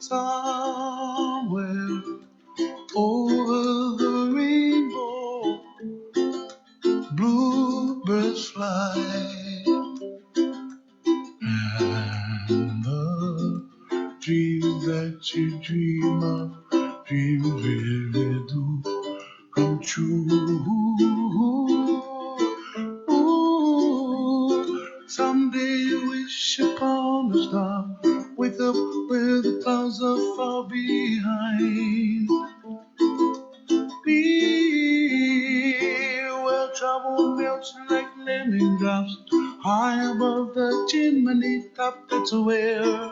somewhere over the rainbow, bluebirds fly, and the dreams that you dream of, dreams really do come true. Ooh, someday you wish upon a star, wake up where the clouds are far behind. Be where trouble melts like lemon drops, high above the chimney top. That's where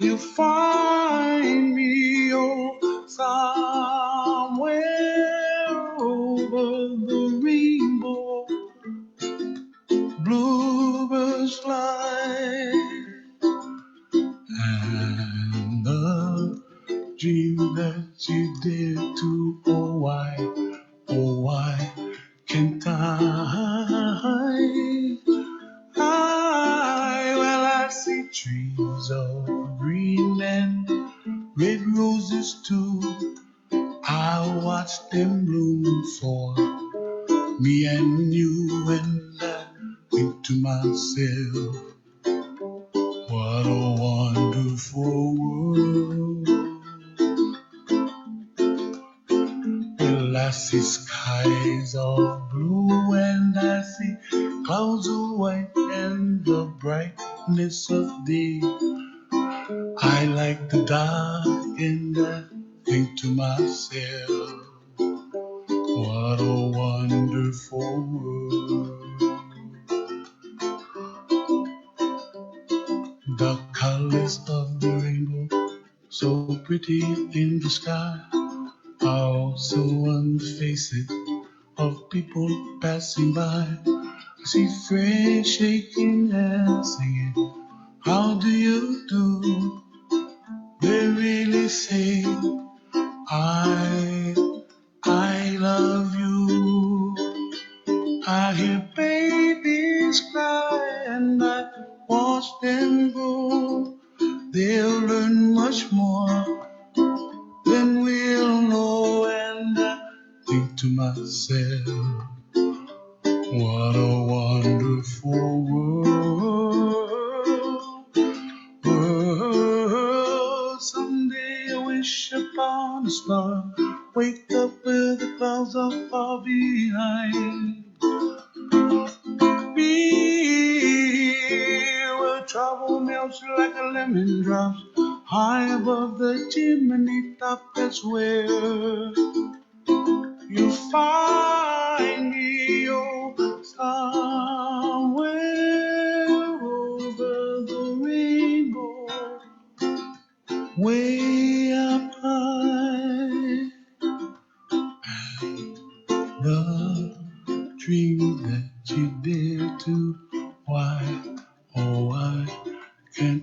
you find me, oh, somewhere over the rainbow, bluebirds fly, and the dream that you dare to, oh why can't well, I see trees of green and red roses too. I watch them bloom for me and you, and I think to myself, what a wonderful world. Well, I see skies of blue and I see clouds of white and the brightness of day. I like the dark and I think to myself, what a wonderful world. The colors of the rainbow, so pretty in the sky, are also on the faces of people passing by. I see friends shaking and singing, how do you do? They really say, I love you. I hear babies cry and I watch them grow. They'll learn much more than we'll know, and I think to myself, what a wonderful world. Someday I wish upon a star, wake up where the clouds are far behind. Be where trouble melts like a lemon drops, high above the chimney top. That's where you find me, oh, somewhere over the rainbow, way up high. The dream that you dare to, why, oh, why can't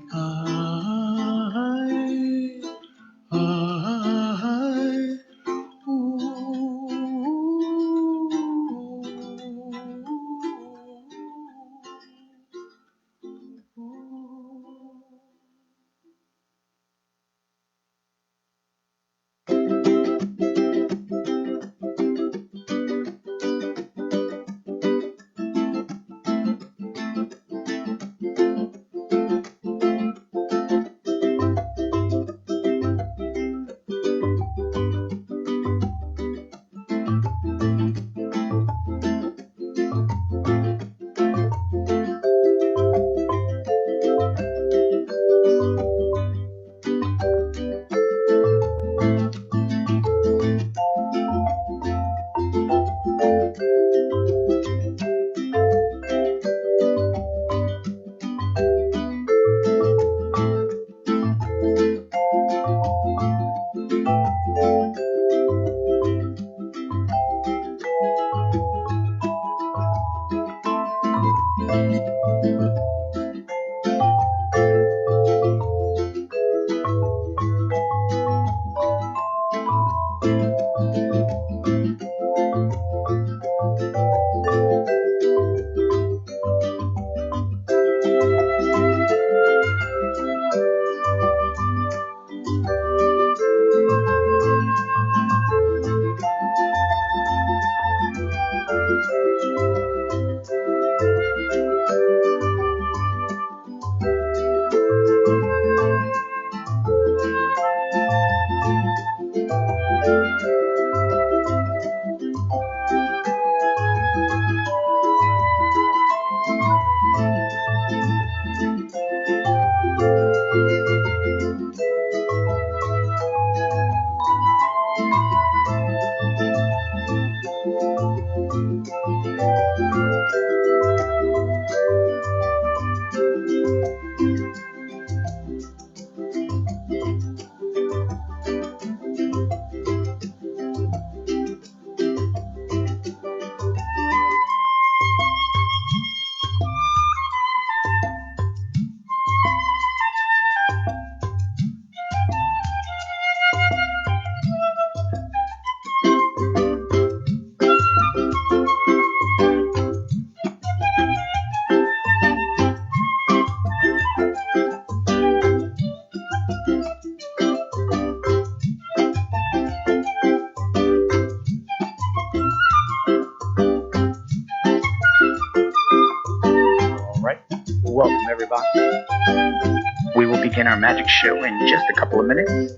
begin our magic show in just a couple of minutes.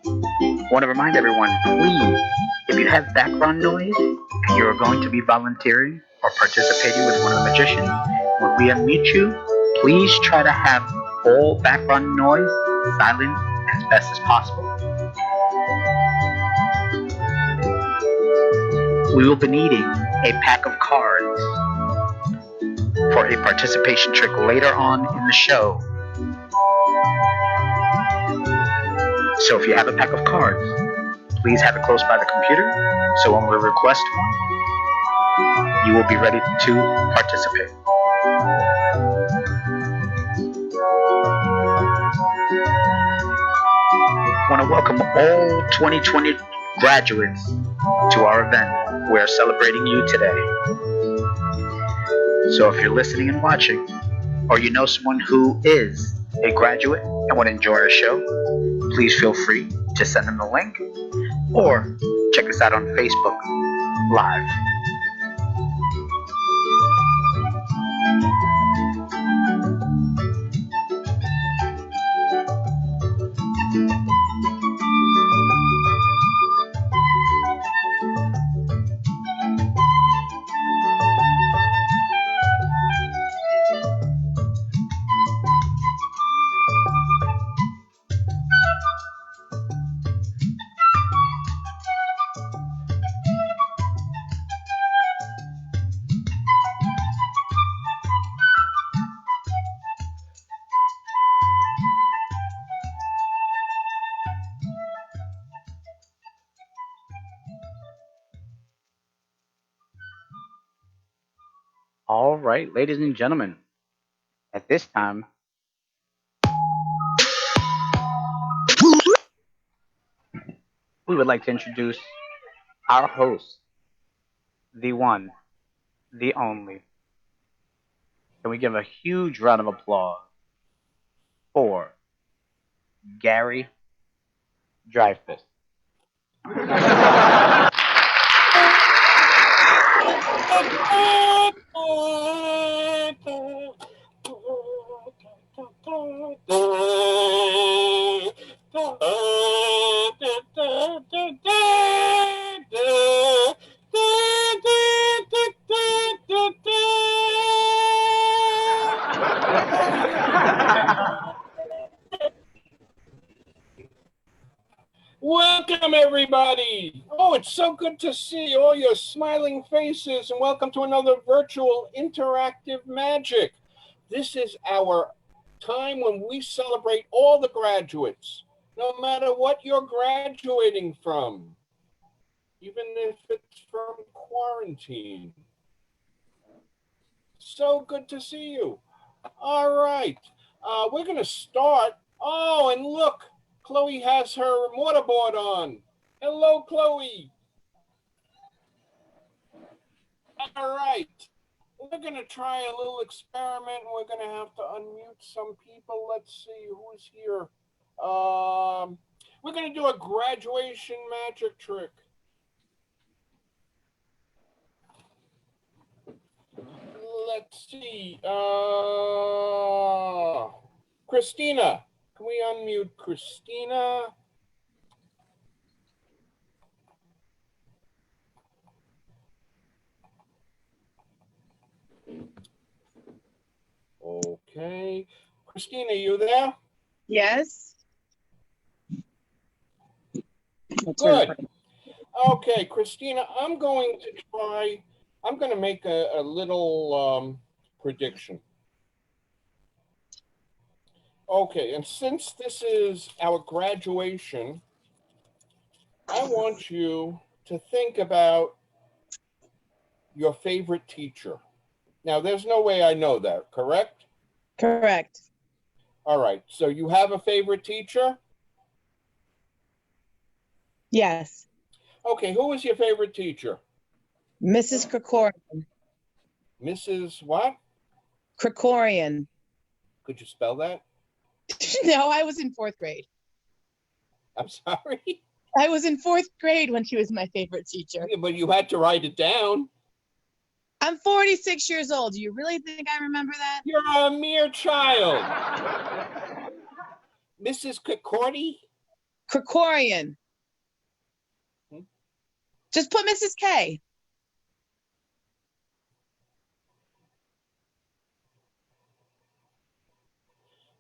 I want to remind everyone, please, if you have background noise and you're going to be volunteering or participating with one of the magicians, when we unmute you, please try to have all background noise silent as best as possible. We will be needing a pack of cards for a participation trick later on in the show. So if you have a pack of cards, please have it close by the computer, so when we request one, you will be ready to participate. I want to welcome all 2020 graduates to our event. We are celebrating you today. So if you're listening and watching, or you know someone who is a graduate and would enjoy our show, please feel free to send them the link or check us out on Facebook Live. All right, ladies and gentlemen, at this time, we would like to introduce our host, the one, the only. Can we give a huge round of applause for Gary Dreifus? Welcome, everybody. Oh, it's so good to see all your smiling faces, and welcome to another virtual interactive magic. This is our time when we celebrate all the graduates, no matter what you're graduating from, even if it's from quarantine. So good to see you. All right, we're going to start. Oh, and look, Chloe has her mortarboard on. Hello, Chloe. All right. We're going to try a little experiment. We're going to have to unmute some people. Let's see who's here. We're going to do a graduation magic trick. Let's see. Christina. Can we unmute Christina? Okay. Christina, you there? Yes. Good. Okay, Christina, I'm going to make a little prediction. Okay, and since this is our graduation, I want you to think about your favorite teacher. Now, there's no way I know that, correct? Correct. All right, so you have a favorite teacher? Yes. Okay, who was your favorite teacher? Mrs. Krikorian. Mrs. what? Krikorian. Could you spell that? No, I was in fourth grade. I'm sorry? I was in fourth grade when she was my favorite teacher. Yeah, but you had to write it down. I'm 46 years old. Do you really think I remember that? You're a mere child. Mrs. Kikordi? Krikorian. Just put Mrs. K.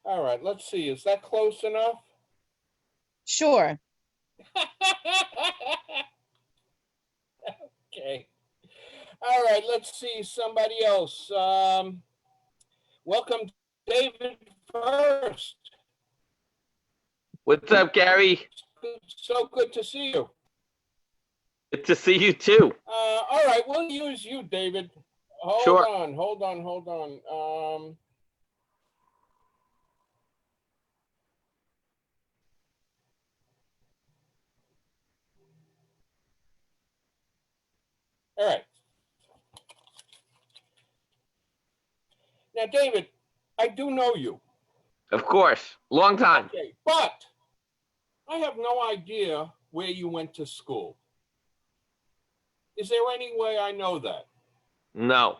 All right, let's see. Is that close enough? Sure. Okay. All right, let's see somebody else. Welcome, David, first. What's up, Gary? So good to see you. Good to see you too. All right, we'll use you, David. Hold on. All right. Now, David, I do know you. Of course. Long time. Okay, but I have no idea where you went to school. Is there any way I know that? No.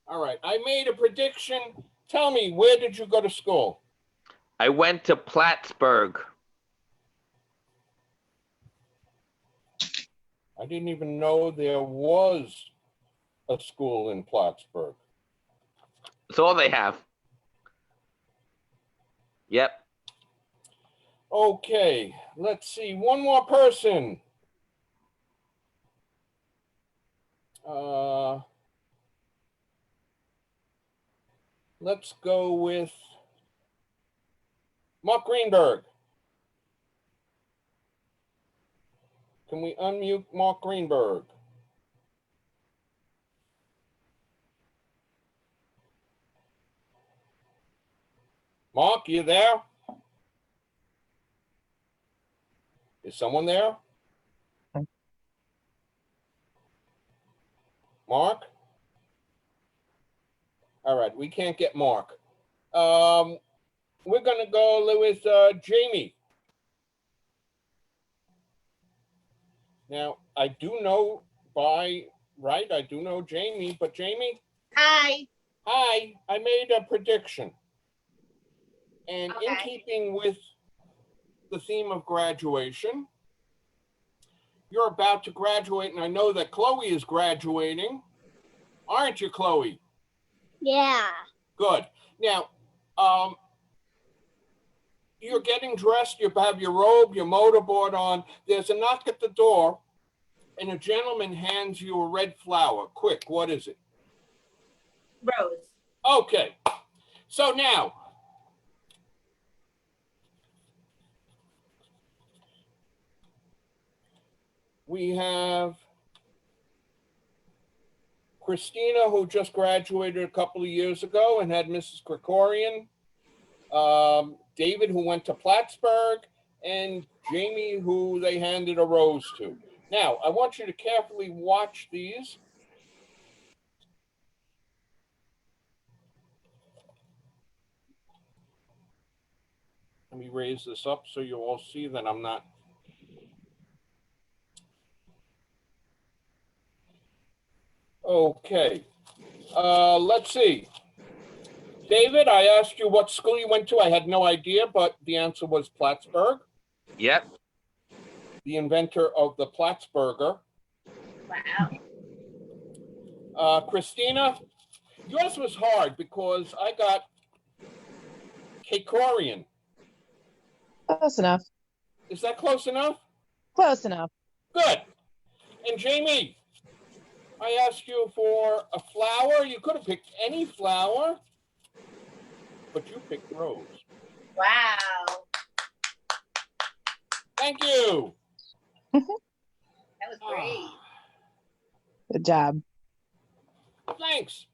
All right, I made a prediction. Tell me, where did you go to school? I went to Plattsburgh. I didn't even know there was a school in Plattsburgh. That's all they have. Yep. Okay, let's see. One more person. Let's go with Mark Greenberg. Can we unmute Mark Greenberg? Mark, you there? Is someone there? Mark? All right, we can't get Mark. We're going to go with Jamie. Now, I do know I do know Jamie, but Jamie? Hi. Hi, I made a prediction. And in Okay. keeping with the theme of graduation, you're about to graduate, and I know that Chloe is graduating. Aren't you, Chloe? Yeah. Good. Now, you're getting dressed, you have your robe, your motorboard on. There's a knock at the door, and a gentleman hands you a red flower. Quick, what is it? Rose. Okay. So now, we have Christina, who just graduated a couple of years ago and had Mrs. Krikorian. David, who went to Plattsburgh, and Jamie, who they handed a rose to. Now, I want you to carefully watch these. Let me raise this up so you all see that I'm not. Okay. Let's see. David, I asked you what school you went to. I had no idea, but the answer was Plattsburgh, Yep. the inventor of the Plattsburgher. Wow. Christina, yours was hard because I got Kikorian. Close enough. Is that close enough? Close enough. Good. And Jamie, I asked you for a flower. You could have picked any flower, but you picked rose. Wow. Thank you. That was great. Good job. Thanks.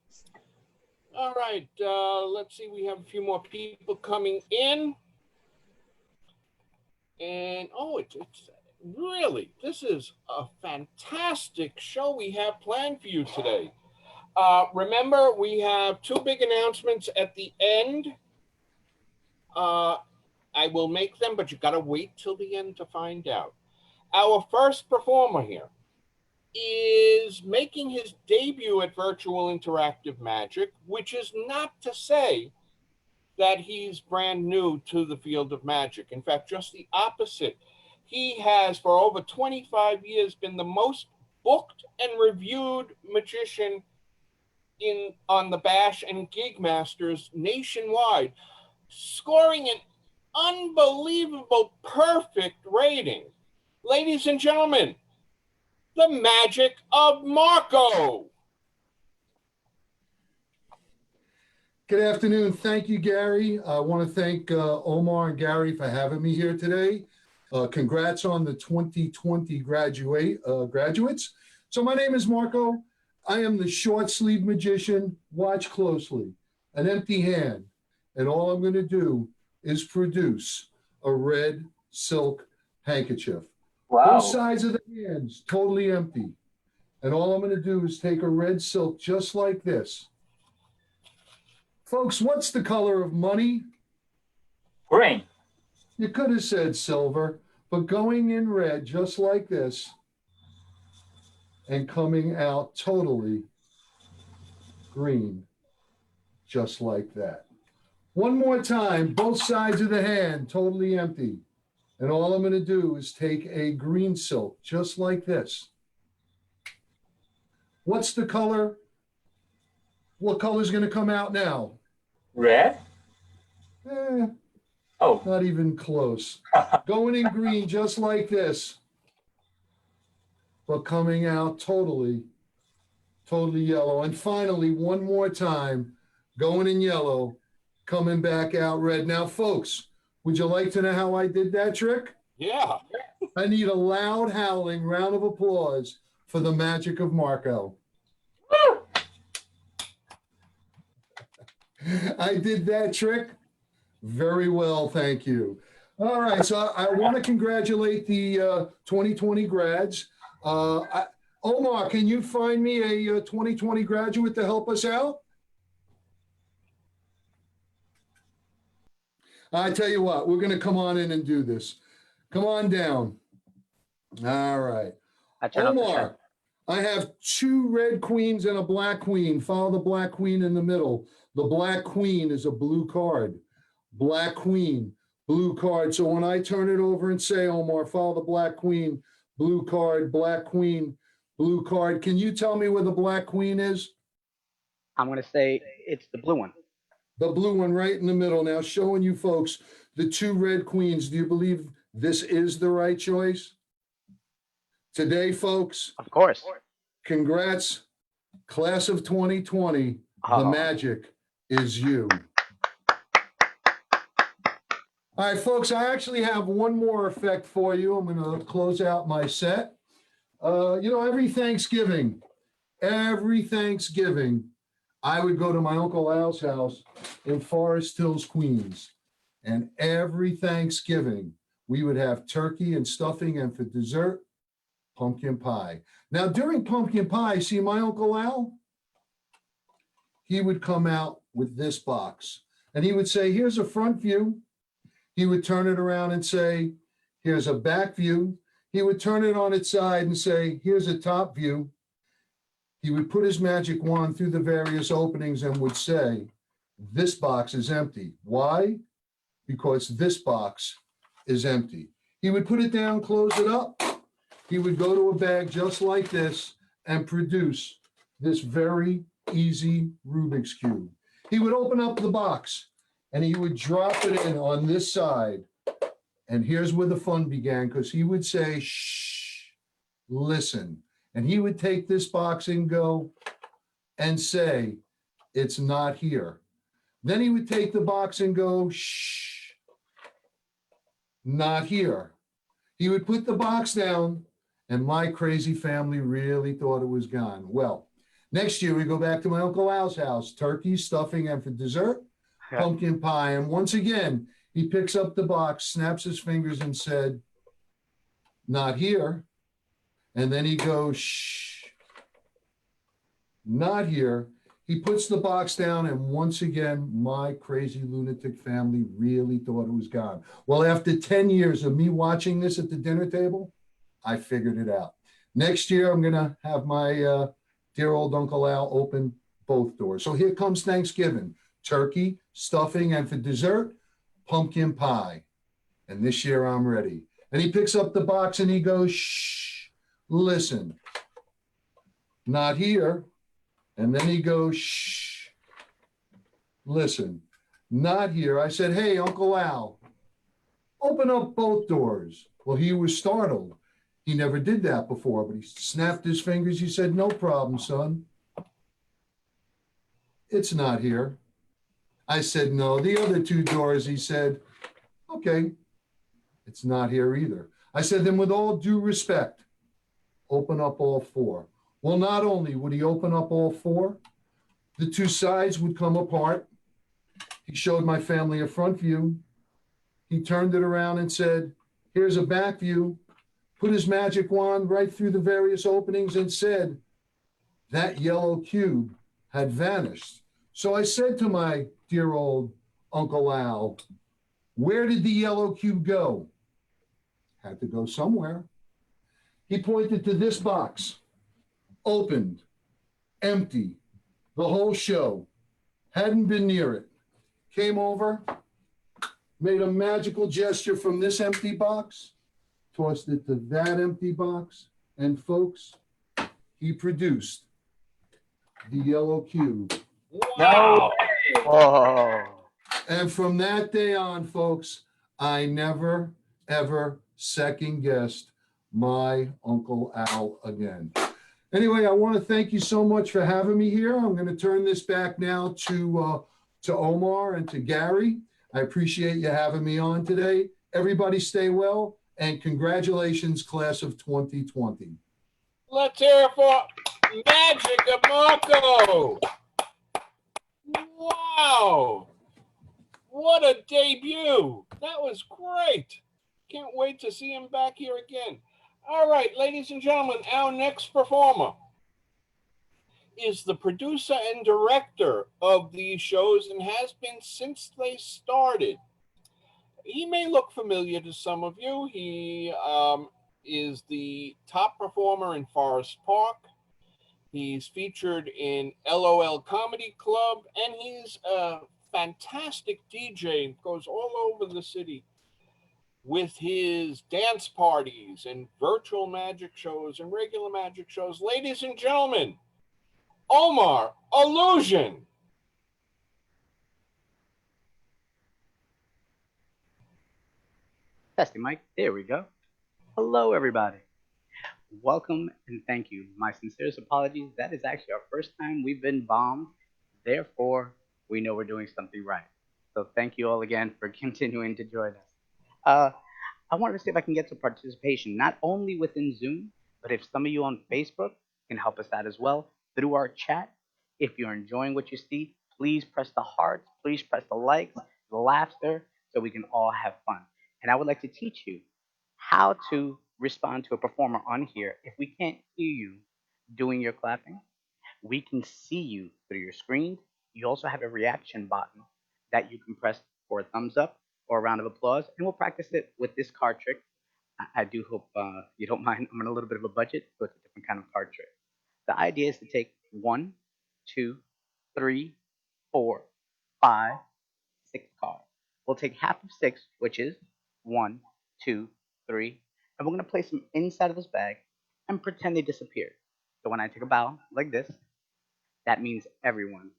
All right. Let's see. We have a few more people coming in. And, it's really, this is a fantastic show we have planned for you today. Remember, we have two big announcements at the end. I will make them, but you got to wait till the end to find out. Our first performer here is making his debut at Virtual Interactive Magic, which is not to say that he's brand new to the field of magic. In fact, just the opposite. He has, for over 25 years, been the most booked and reviewed magician on the Bash and Gig Masters nationwide, scoring an unbelievable perfect rating. Ladies and gentlemen, the magic of Marco. Good afternoon. Thank you, Gary. I want to thank Omar and Gary for having me here today. Congrats on the 2020 graduates. So my name is Marco. I am the short sleeve magician. Watch closely. An empty hand. And all I'm going to do is produce a red silk handkerchief. Wow. Both sides of the hands, totally empty. And all I'm going to do is take a red silk just like this. Folks, what's the color of money? Green. You could have said silver, but going in red just like this and coming out totally green, just like that. One more time, both sides of the hand, totally empty. And all I'm going to do is take a green silk, just like this. What's the color? What color is going to come out now? Red. Oh. Not even close. Going in green, just like this. But coming out totally yellow. And finally, one more time, going in yellow, coming back out red. Now, folks, would you like to know how I did that trick? Yeah. I need a loud howling round of applause for the magic of Marco. I did that trick very well, thank you. All right, so I want to congratulate the 2020 grads. Omar, can you find me a 2020 graduate to help us out? I tell you what, we're going to come on in and do this. Come on down. All right. Omar, I have 2 red queens and a black queen. Follow the black queen in the middle. The black queen is a blue card. Black queen, blue card. So when I turn it over and say, Omar, follow the black queen, blue card, black queen, blue card. Can you tell me where the black queen is? I'm going to say it's the blue one. The blue one right in the middle. Now showing you folks the 2 red queens. Do you believe this is the right choice? Today, folks. Of course. Congrats, class of 2020. The magic is you. All right, folks, I actually have one more effect for you. I'm going to close out my set. Every Thanksgiving, I would go to my Uncle Al's house in Forest Hills, Queens. And every Thanksgiving, we would have turkey and stuffing, and for dessert, pumpkin pie. Now, during pumpkin pie, see my Uncle Al? He would come out with this box. And he would say, here's a front view. He would turn it around and say, here's a back view. He would turn it on its side and say, here's a top view. He would put his magic wand through the various openings and would say, this box is empty. Why? Because this box is empty. He would put it down, close it up. He would go to a bag just like this and produce this very easy Rubik's Cube. He would open up the box and he would drop it in on this side. And here's where the fun began, because he would say, shh, listen. And he would take this box and go and say, it's not here. Then he would take the box and go, shh, not here. He would put the box down, and my crazy family really thought it was gone. Well, next year we go back to my Uncle Al's house, turkey, stuffing, and for dessert, pumpkin pie. And once again, he picks up the box, snaps his fingers and said, not here. And then he goes, shh, not here. He puts the box down, and once again, my crazy lunatic family really thought it was gone. Well, after 10 years of me watching this at the dinner table, I figured it out. Next year, I'm going to have my dear old Uncle Al open both doors. So here comes Thanksgiving. Turkey, stuffing, and for dessert, pumpkin pie. And this year I'm ready. And he picks up the box and he goes, shh, listen, not here. And then he goes, shh, listen, not here. I said, hey, Uncle Al, open up both doors. Well, he was startled. He never did that before, but he snapped his fingers. He said, no problem, son. It's not here. I said, no, the other two doors. He said, okay, it's not here either. I said, then with all due respect, open up all four. Well, not only would he open up all four, the two sides would come apart. He showed my family a front view. He turned it around and said, here's a back view, put his magic wand right through the various openings and said, that yellow cube had vanished. So I said to my dear old Uncle Al, where did the yellow cube go? Had to go somewhere. He pointed to this box, opened, empty, the whole show, hadn't been near it. Came over, made a magical gesture from this empty box, tossed it to that empty box, and folks, he produced the yellow cube. Wow. Whoa. And from that day on, folks, I never, ever second guessed my Uncle Al again. Anyway, I want to thank you so much for having me here. I'm going to turn this back now to Omar and to Gary. I appreciate you having me on today. Everybody stay well, and congratulations, class of 2020. Let's hear it for Magic of Marco. Wow. What a debut. That was great. Can't wait to see him back here again. All right, ladies and gentlemen, our next performer is the producer and director of these shows and has been since they started. He may look familiar to some of you. He is the top performer in Forest Park. He's featured in LOL Comedy Club, and he's a fantastic DJ, goes all over the city with his dance parties and virtual magic shows and regular magic shows. Ladies and gentlemen, Omar Olusion. Testing mic. There we go. Hello, everybody. Welcome and thank you. My sincerest apologies. That is actually our first time we've been bombed. Therefore, we know we're doing something right. So thank you all again for continuing to join us. I wanted to see if I can get some participation, not only within Zoom, but if some of you on Facebook can help us out as well through our chat. If you're enjoying what you see, please press the hearts, please press the likes, the laughter, so we can all have fun. And I would like to teach you how to respond to a performer on here. If we can't hear you doing your clapping, we can see you through your screen. You also have a reaction button that you can press for a thumbs up or a round of applause, and we'll practice it with this card trick. I do hope you don't mind. I'm on a little bit of a budget, so it's a different kind of card trick. The idea is to take 1, 2, 3, 4, 5, 6 cards. We'll take half of 6, which is 1, 2, 3, and we're going to place them inside of this bag and pretend they disappeared. So when I take a bow like this, that means everyone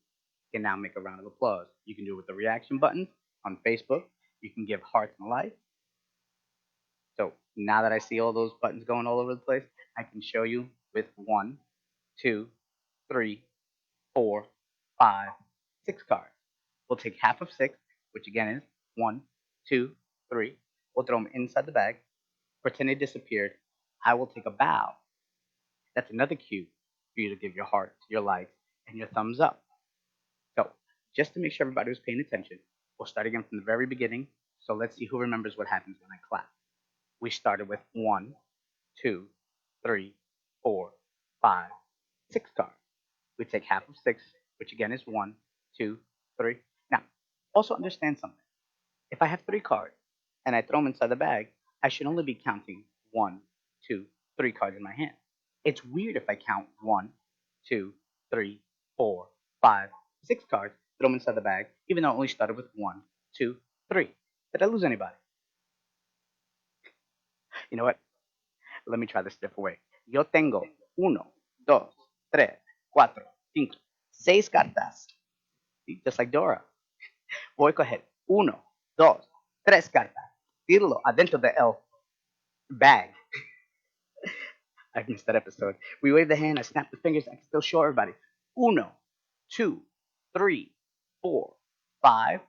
can now make a round of applause. You can do it with the reaction buttons on Facebook. You can give hearts and likes. So now that I see all those buttons going all over the place, I can show you with 1, 2, 3, 4, 5, 6 cards. We'll take half of 6, which again is 1, 2, 3. We'll throw them inside the bag. Pretend they disappeared. I will take a bow. That's another cue for you to give your heart, your likes, and your thumbs up. So just to make sure everybody was paying attention, we'll start again from the very beginning. So let's see who remembers what happens when I clap. We started with 1, 2, 3, 4, 5, 6 cards. We take half of 6, which again is 1, 2, 3. Now, also understand something. If I have 3 cards and I throw them inside the bag, I should only be counting 1, 2, 3 cards in my hand. It's weird if I count 1, 2, 3, 4, 5, 6 cards, throw them inside the bag, even though I only started with 1, 2, 3. Did I lose anybody? You know what? Let me try this a different way. Yo tengo uno, dos, tres, cuatro, cinco, seis cartas. See, just like Dora. Voy a coger uno, dos, tres cartas. Tirlo adentro del bag. I missed that episode. We wave the hand, I snap the fingers, I can still show everybody. Uno, two, three, four, five,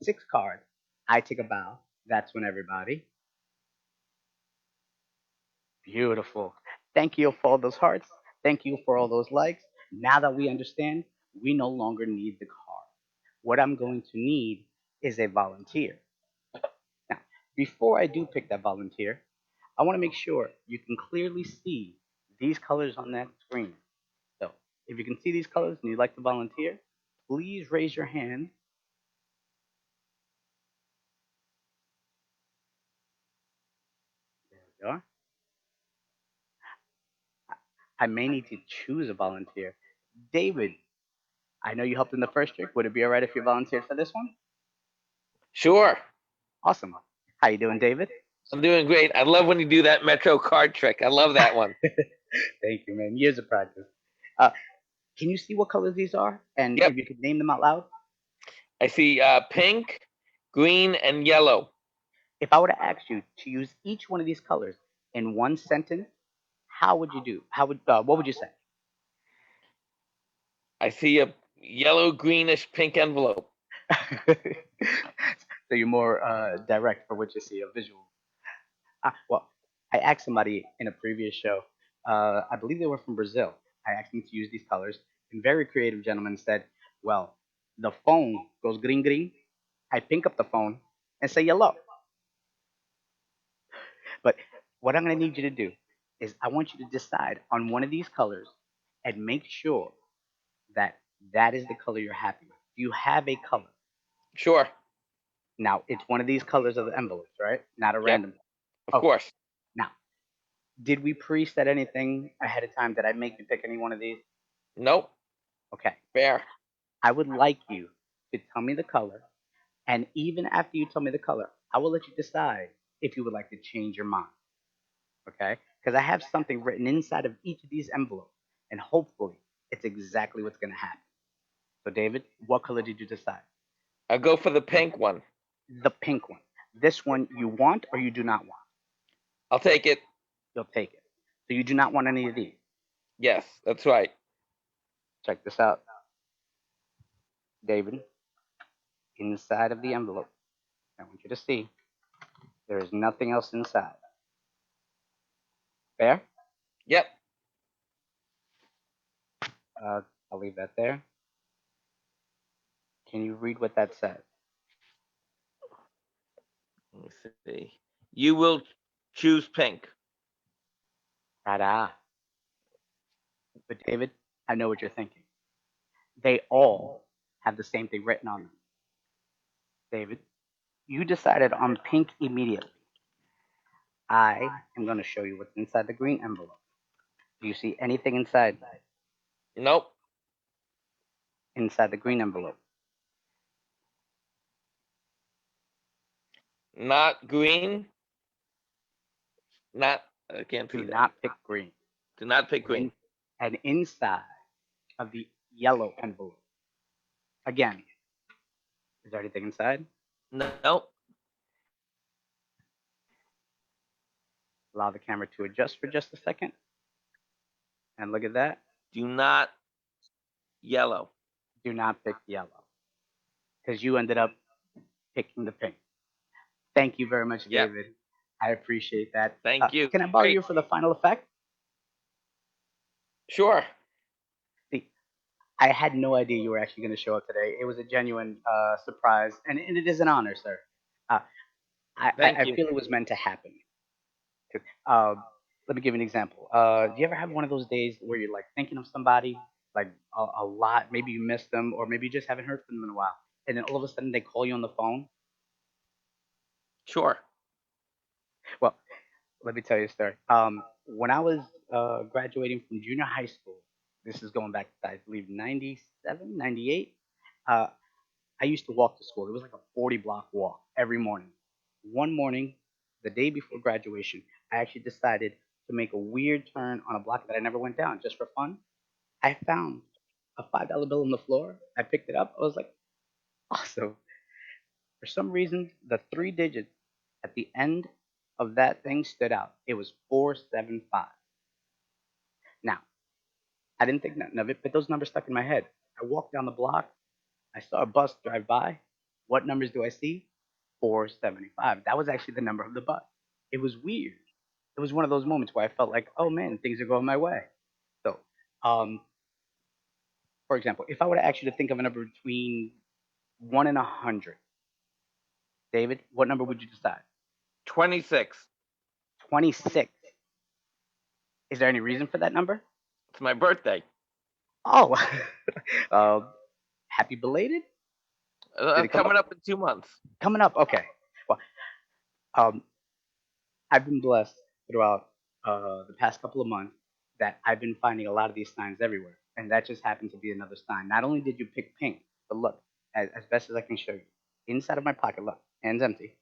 6 cards. I take a bow. That's when everybody. Beautiful. Thank you for all those hearts. Thank you for all those likes. Now that we understand, we no longer need the card. What I'm going to need is a volunteer. Now, before I do pick that volunteer, I want to make sure you can clearly see these colors on that screen. So, if you can see these colors and you'd like to volunteer, please raise your hand. There we are. I may need to choose a volunteer. David, I know you helped in the first trick. Would it be all right if you volunteered for this one? Sure. Awesome. How you doing, David? I'm doing great. I love when you do that Metro card trick. I love that one. Thank you, man. Years of practice. Can you see what colors these are? And Yep. if you could name them out loud? I see pink, green, and yellow. If I were to ask you to use each one of these colors in one sentence, how would you do? What would you say? I see a yellow, greenish, pink envelope. So you're more direct for what you see, a visual. Well, I asked somebody in a previous show. I believe they were from Brazil. I asked them to use these colors, and very creative gentleman said, "Well, the phone goes green, green. I pick up the phone and say yellow." But what I'm going to need you to do is I want you to decide on one of these colors and make sure that that is the color you're happy with. Do you have a color? Sure. Now, it's one of these colors of the envelopes, right? Not a Yep. random. Of Okay. course. Now, did we preset anything ahead of time? Did I make you pick any one of these? Nope. Okay. Fair. I would like you to tell me the color, and even after you tell me the color, I will let you decide if you would like to change your mind. Okay? Because I have something written inside of each of these envelopes, and hopefully it's exactly what's going to happen. So, David, what color did you decide? I'll go for the pink one. The pink one. This one you want or you do not want? I'll take it. You'll take it. So you do not want any of these. Yes, that's right. Check this out. David, inside of the envelope, I want you to see there is nothing else inside. Fair? Yep. I'll leave that there. Can you read what that says? Let me see. You will choose pink. Ta-da. But David, I know what you're thinking. They all have the same thing written on them. David, you decided on pink immediately. I am going to show you what's inside the green envelope. Do you see anything inside Nope. the green envelope? Not green. Not. I can't Do see that. not pick green. Do not pick green. And inside of the yellow envelope. Again, is there anything inside? Nope. Allow the camera to adjust for just a second. And look at that. Do not yellow. Do not pick yellow. Because you ended up picking the pink. Thank you very much, Yep. David. I appreciate that. Thank you. Can I borrow Great. you for the final effect? Sure. See, I had no idea you were actually going to show up today. It was a genuine surprise, and it is an honor, sir. Thank I you. feel it was meant to happen. Let me give you an example. Do you ever have one of those days where you're like thinking of somebody like a lot? Maybe you miss them, or maybe you just haven't heard from them in a while, and then all of a sudden they call you on the phone. Sure. Well, let me tell you a story. When I was graduating from junior high school, this is going back, I believe, 97, 98. I used to walk to school. It was like a 40-block walk every morning. One morning, the day before graduation, I actually decided to make a weird turn on a block that I never went down just for fun. I found a $5 bill on the floor. I picked it up. I was like, awesome. For some reason, the three digits at the end of that thing stood out. It was 475. Now, I didn't think nothing of it, but those numbers stuck in my head. I walked down the block. I saw a bus drive by. What numbers do I see? 475. That was actually the number of the bus. It was weird. It was one of those moments where I felt like, oh man, things are going my way. So, for example, if I were to ask you to think of a number between 1 and 100, David, what number would you decide? 26. 26. Is there any reason for that number? It's my birthday. Oh, uh, happy belated? Did it come Coming up in 2 months. Coming up, okay. Well, I've been blessed throughout the past couple of months that I've been finding a lot of these signs everywhere, and that just happened to be another sign. Not only did you pick pink, but look, as best as I can show you, inside of my pocket, look, hand's empty.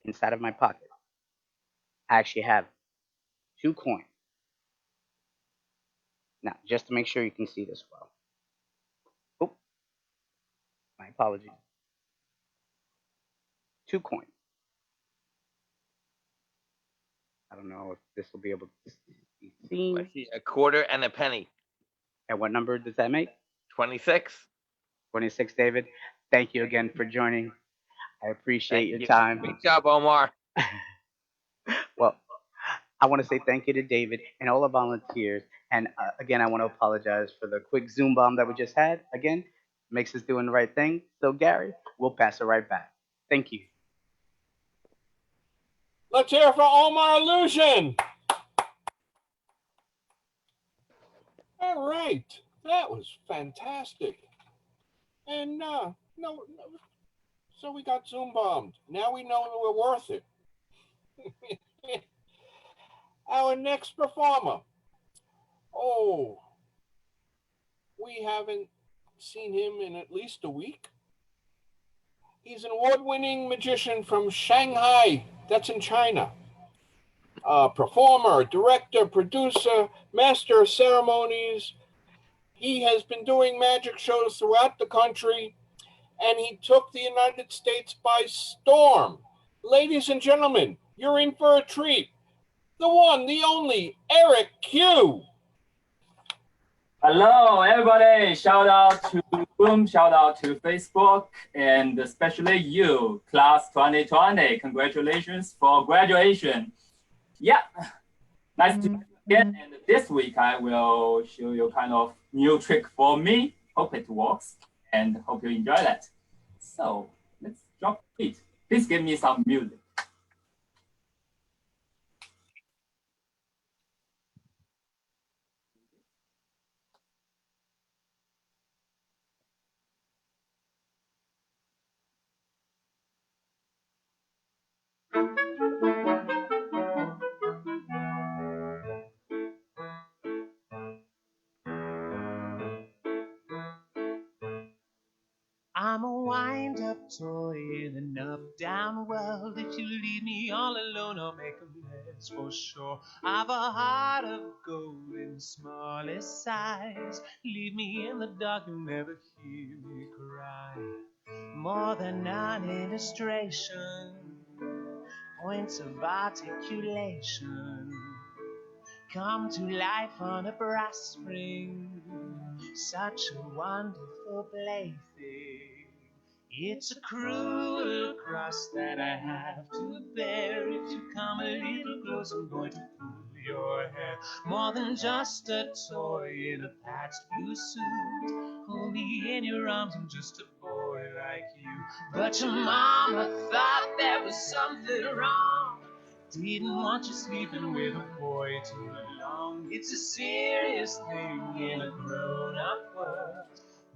Inside of my pocket, I actually have 2 coins. Now, just to make sure you can see this well. Oh, my apologies. 2 coins. I don't know if this will be able to be seen. I see a quarter and a penny. And what number does that make? 26. 26, David. Thank you again for joining. I appreciate your you. time. Great job, Omar. Well, I want to say thank you to David and all the volunteers. And again, I want to apologize for the quick Zoom bomb that we just had. Again, makes us doing the right thing. So, Gary, we'll pass it right back. Thank you. Let's hear it for Omar Olusion. All right, that was fantastic. And no, so we got Zoom bombed. Now we know that we're worth it. Our next performer. Oh, we haven't seen him in at least a week. He's an award-winning magician from Shanghai. That's in China. Performer, director, producer, master of ceremonies. He has been doing magic shows throughout the country, and he took the United States by storm. Ladies and gentlemen, you're in for a treat. The one, the only, Eric Q. Hello, everybody. Shout out to Zoom, shout out to Facebook, and especially you, class 2020. Congratulations for graduation. Yeah, nice to meet you again. And this week, I will show you kind of new trick for me. Hope it works, and hope you enjoy that. So let's drop the beat. Please give me some music. I'm a wind-up toy in an up-down world. If you leave me all alone, I'll make a mess for sure. I've a heart of gold in the smallest size. Leave me in the dark, you'll never hear me cry. More than an illustration, points of articulation come to life on a brass string. Such a wonderful plaything. It's a cruel cross that I have to bear. If you come a little close, I'm going to pull your hair. More than just a toy in a patched blue suit. Hold me in your arms, I'm just a boy like you. But your mama thought there was something wrong. Didn't want you sleeping with a boy too long. It's a serious thing in a grown-up world.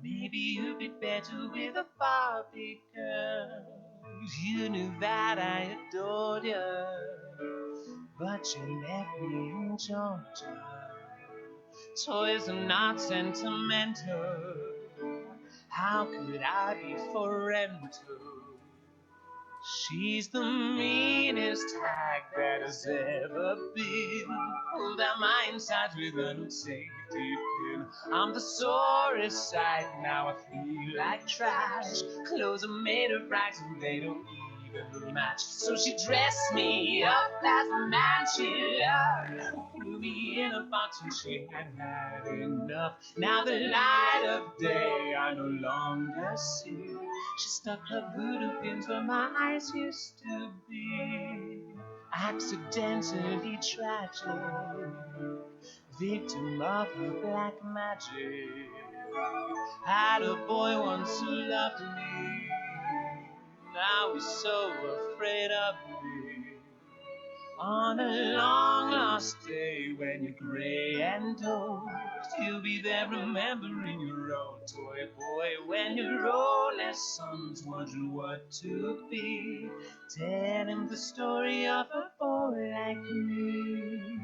Maybe you'd be better with a Barbie girl. You knew that I adored you, but you left me in Georgia. Toys are not sentimental. How could I be friend to? She's the meanest hag that has ever been. Pulled out my insides with a new safety pin. I'm the sorest sight, now I feel like trash. Clothes are made of rags and they don't even match. So she dressed me up as the man she loved. Threw me in a box and she had had enough. Now the light of day I no longer see. She stuck her voodoo pins where my eyes used to be. Accidentally tragic, victim of her black magic. Had a boy once who loved me, now he's so afraid of me. On a long lost day when you're gray and old, you'll be there remembering your old toy boy. When your only son's wondering what to be, tell him the story of a boy like me.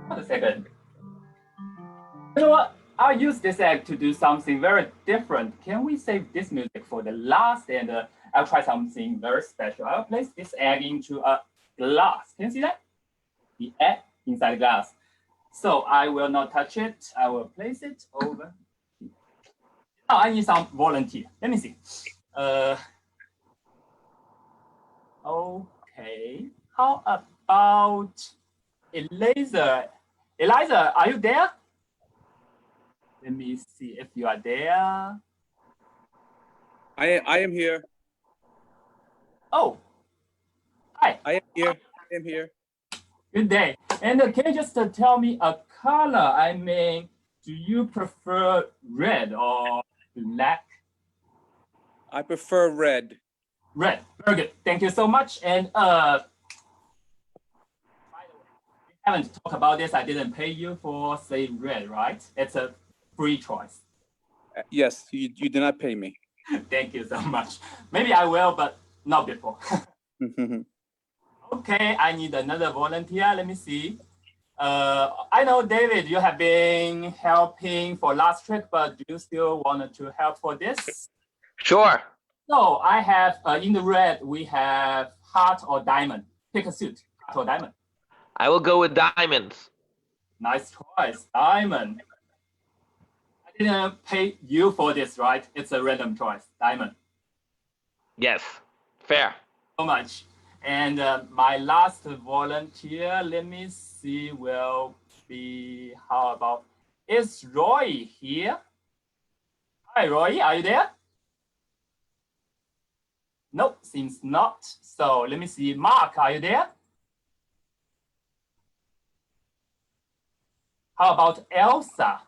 Hold a second. You know what? I'll use this egg to do something very different. Can we save this music for the last? And I'll try something very special. I'll place this egg into a glass. Can you see that? The egg inside the glass. So I will not touch it. I will place it over. Now I need some volunteer. Let me see. Okay. How about Eliza? Eliza, are you there? Let me see if you are there. I am here. Oh, hi. I am here. I am here. Good day. And can you just tell me a color? I mean, do you prefer red or black? I prefer red. Red. Very good. Thank you so much. And by the way, we haven't talked about this. I didn't pay you for say red, right? It's a free choice. Yes, you did not pay me. Thank you so much. Maybe I will, but not before. Okay, I need another volunteer. Let me see. I know, David, you have been helping for last trick, but do you still want to help for this? Sure. So I have, in the red, we have heart or diamond. Pick a suit, heart or diamond. I will go with diamonds. Nice choice, diamond. I didn't pay you for this, right? It's a random choice, diamond. Yes, fair. So much. And my last volunteer, let me see, will be, how about, is Roy here? Hi, Roy, are you there? Nope, seems not. So let me see, Mark, are you there? How about Elsa?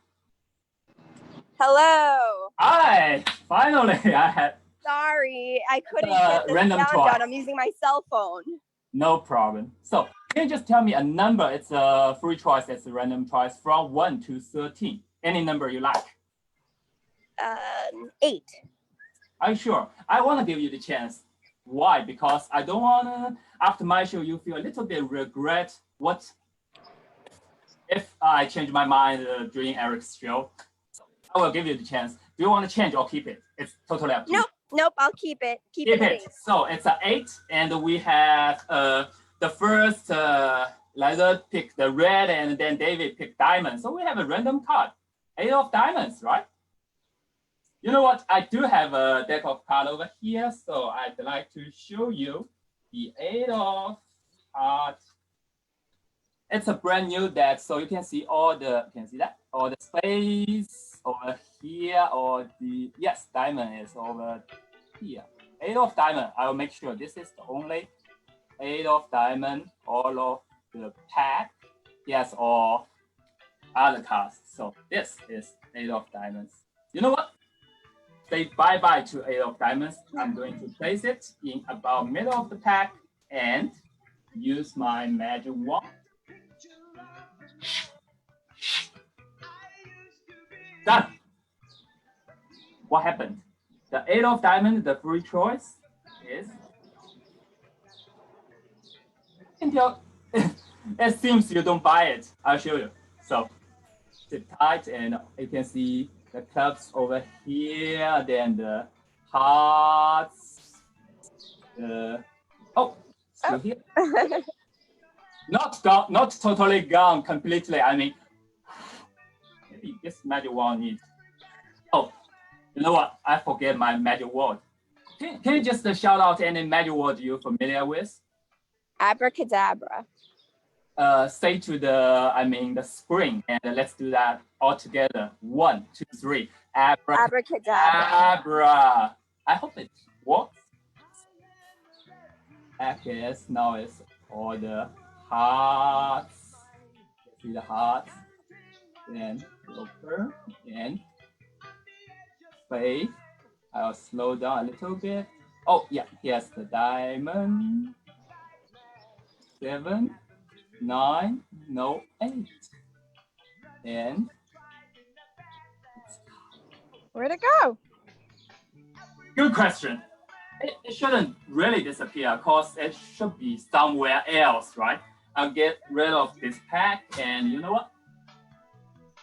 Hello. Hi, finally I had. Sorry, I couldn't get the random sound choice. down. I'm using my cell phone. No problem. So can you just tell me a number? It's a free choice. It's a random choice from 1 to 13. Any number you like. 8. Are you sure? I want to give you the chance. Why? Because I don't want to, after my show, you feel a little bit regret what if I change my mind during Eric's show. So I will give you the chance. Do you want to change or keep it? It's totally up to you. Nope, I'll keep it. Keep it. 8. So it's an 8, and we have the first Liza pick the red, and then David pick diamond. So we have a random card, 8 of diamonds, right? You know what? I do have a deck of cards over here, so I'd like to show you the 8 of hearts. It's a brand new deck, so you can see all the, can you see that? All the space over here, or the, yes, diamond is over here. 8 of diamond. I will make sure this is the only 8 of diamond, all of the pack. Yes, or other cards. So this is 8 of diamonds. You know what? say bye-bye to 8 of diamonds. I'm going to place it in about middle of the pack and use my magic wand. Done. What happened? The 8 of diamonds, the free choice is until it seems you don't buy it. I'll show you. So sit tight and you can see the clubs over here, then the hearts, still here. Not gone, not totally gone completely. I mean, maybe this magic wand needs. Oh, you know what? I forget my magic word. Can you just shout out any magic word you're familiar with? Abracadabra. Say to the spring, and let's do that all together. 1, 2, 3. Abracadabra. I hope it works. Okay, now it's all the hearts. See the hearts. Then over and fade. I'll slow down a little bit. Oh yeah, here's the diamond. 7, 9, no 8. And where'd it go? Good question. It shouldn't really disappear because it should be somewhere else, right? I'll get rid of this pack, and you know what?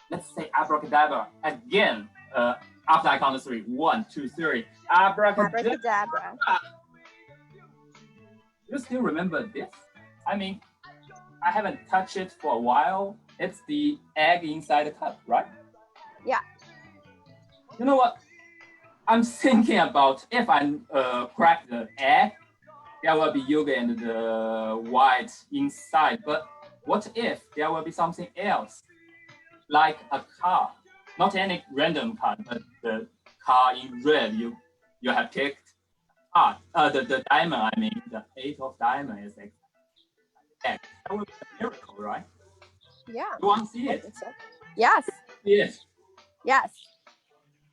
Let's say abracadabra again. After I count to 3. 1, 2, 3. Abracadabra. You still remember this? I mean, I haven't touched it for a while. It's the egg inside the cup, right? Yeah. You know what? I'm thinking about if I crack the egg, there will be yolk and the white inside. But what if there will be something else, like a card? Not any random card, but the card in red you have picked. The diamond. I mean, the 8 of diamond is egg. That would be a miracle, right? Yeah. You want to see it? So. Yes. Yes. Yes.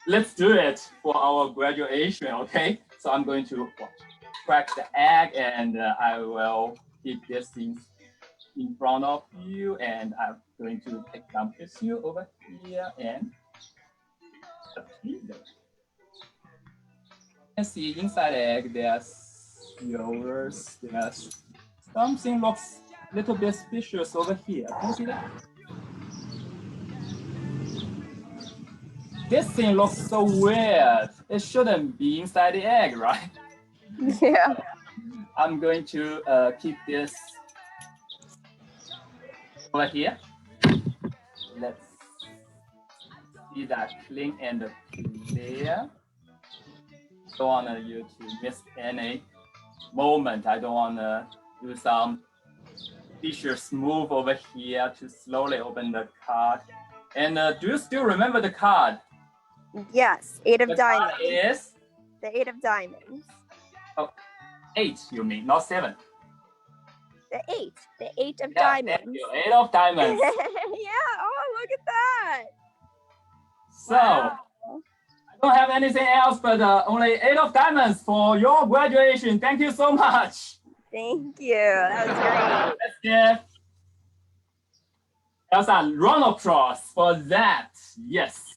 Let's do it for our graduation, okay? So I'm going to crack the egg, and I will keep this in front of you, and I'm going to take some tissue over here and you can see inside the egg there's yours. There's something looks a little bit suspicious over here. Can you see that? This thing looks so weird. It shouldn't be inside the egg, right? Yeah. I'm going to keep this over here. Let's see that clean and clear. Don't want you to miss any moment. I don't want to do some vicious move over here to slowly open the card. And do you still remember the card? Yes, 8 of diamonds. Is the 8 of diamonds. Oh, 8 you mean, not 7. The 8 of diamonds. Thank you. 8 of diamonds. Yeah, oh, look at that. So, wow. I don't have anything else but only 8 of diamonds for your graduation. Thank you so much. Thank you. That was great. Let's give Elsa a round of applause for that. Yes.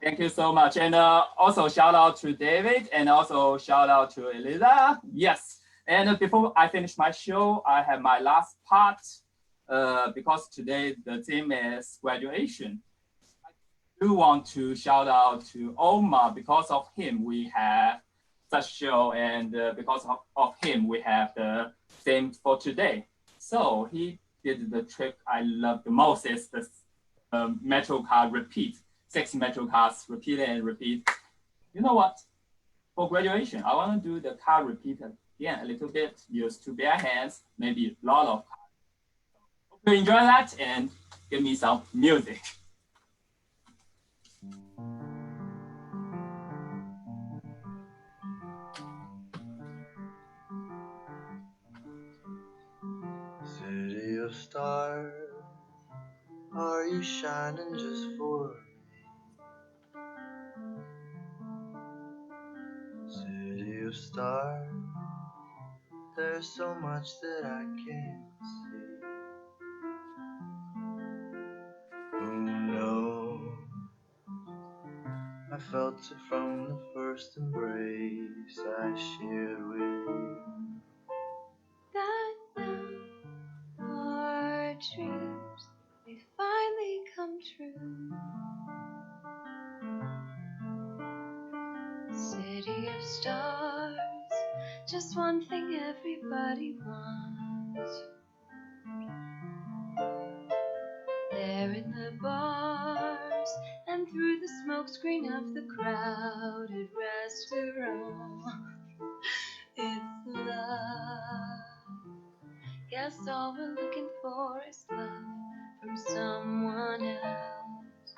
Thank you so much. And also shout out to David, and also shout out to Elisa. Yes. And before I finish my show, I have my last part because today the theme is graduation. I do want to shout out to Omar. Because of him, we have such show, and because of him, we have the theme for today. So he did the trick I love the most is the metro card repeat. 6 metro cards, repeat and repeat. You know what? For graduation, I want to do the card repeat again a little bit. Use 2 bare hands, maybe a lot of cards. Hope you enjoy that and give me some music. City of stars, are you shining just for me? of stars. There's so much that I can't see. Who knows? I felt it from the first embrace I shared with you. That now our dreams may finally come true. City of stars, just one thing everybody wants. There in the bars and through the smokescreen of the crowded restaurant, it's love. Guess all we're looking for is love from someone else.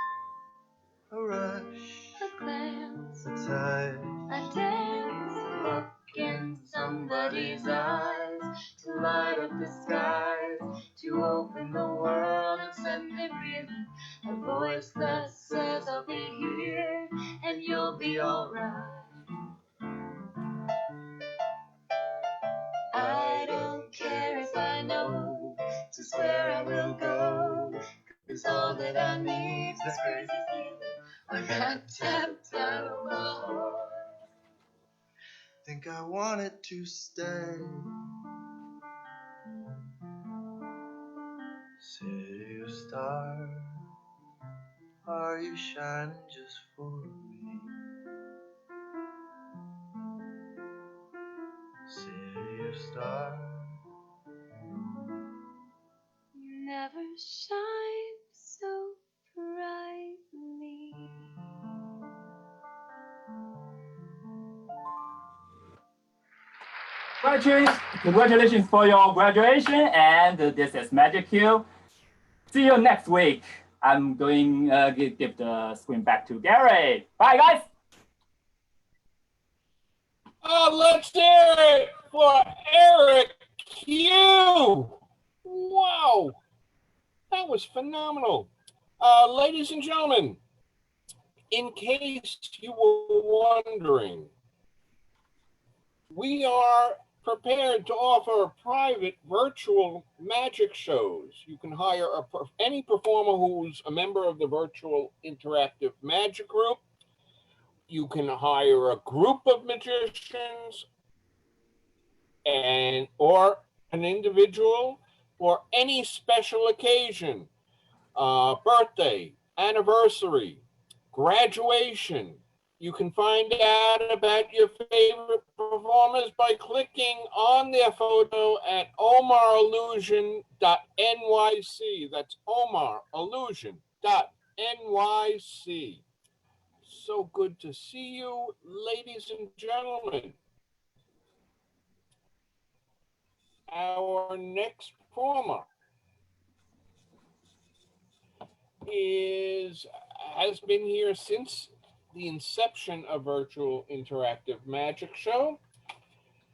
A rush, a glance, a touch, a dance, a look in somebody's eyes, to light up the skies, to open the world and set it reeling. A voice that says I'll be here and you'll be alright. I don't care if I know just where I will go, 'cause all that I need is this crazy feeling when I tapped out of my heart. think I wanted to stay. City of stars, are you shining just for me? City of stars, you never shine so brightly. Congratulations for your graduation, and this is Magic Q. See you next week. I'm going to give the screen back to Gary. Bye, guys. Let's hear it for Eric Q. Wow, that was phenomenal. Ladies and gentlemen, in case you were wondering, we are prepared to offer private virtual magic shows. You can hire any performer who's a member of the virtual interactive magic group. You can hire a group of magicians or an individual for any special occasion, birthday, anniversary, graduation. You can find out about your favorite performers by clicking on their photo at omarolusion.nyc. That's omarolusion.nyc. So good to see you, ladies and gentlemen. Our next performer has been here since the inception of Virtual Interactive Magic Show.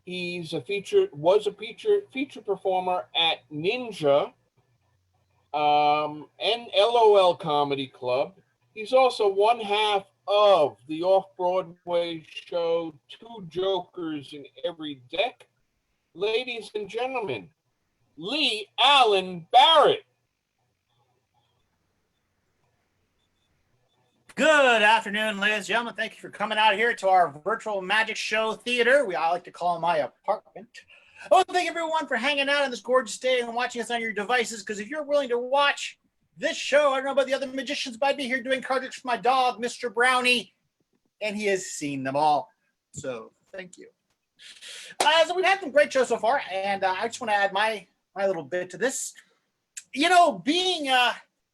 He's was a feature performer at Ninja and LOL Comedy Club. He's also one half of the off-Broadway show Two Jokers in Every Deck. Ladies and gentlemen, Lee Allen Barrett. Good afternoon, ladies and gentlemen. Thank you for coming out here to our virtual magic show theater. I like to call my apartment. I want to thank everyone for hanging out on this gorgeous day and watching us on your devices, because if you're willing to watch this show, I don't know about the other magicians, but I'd be here doing card tricks for my dog, Mr. Brownie, and he has seen them all. So thank you. So we've had some great shows so far, and I just want to add my little bit to this. You know, being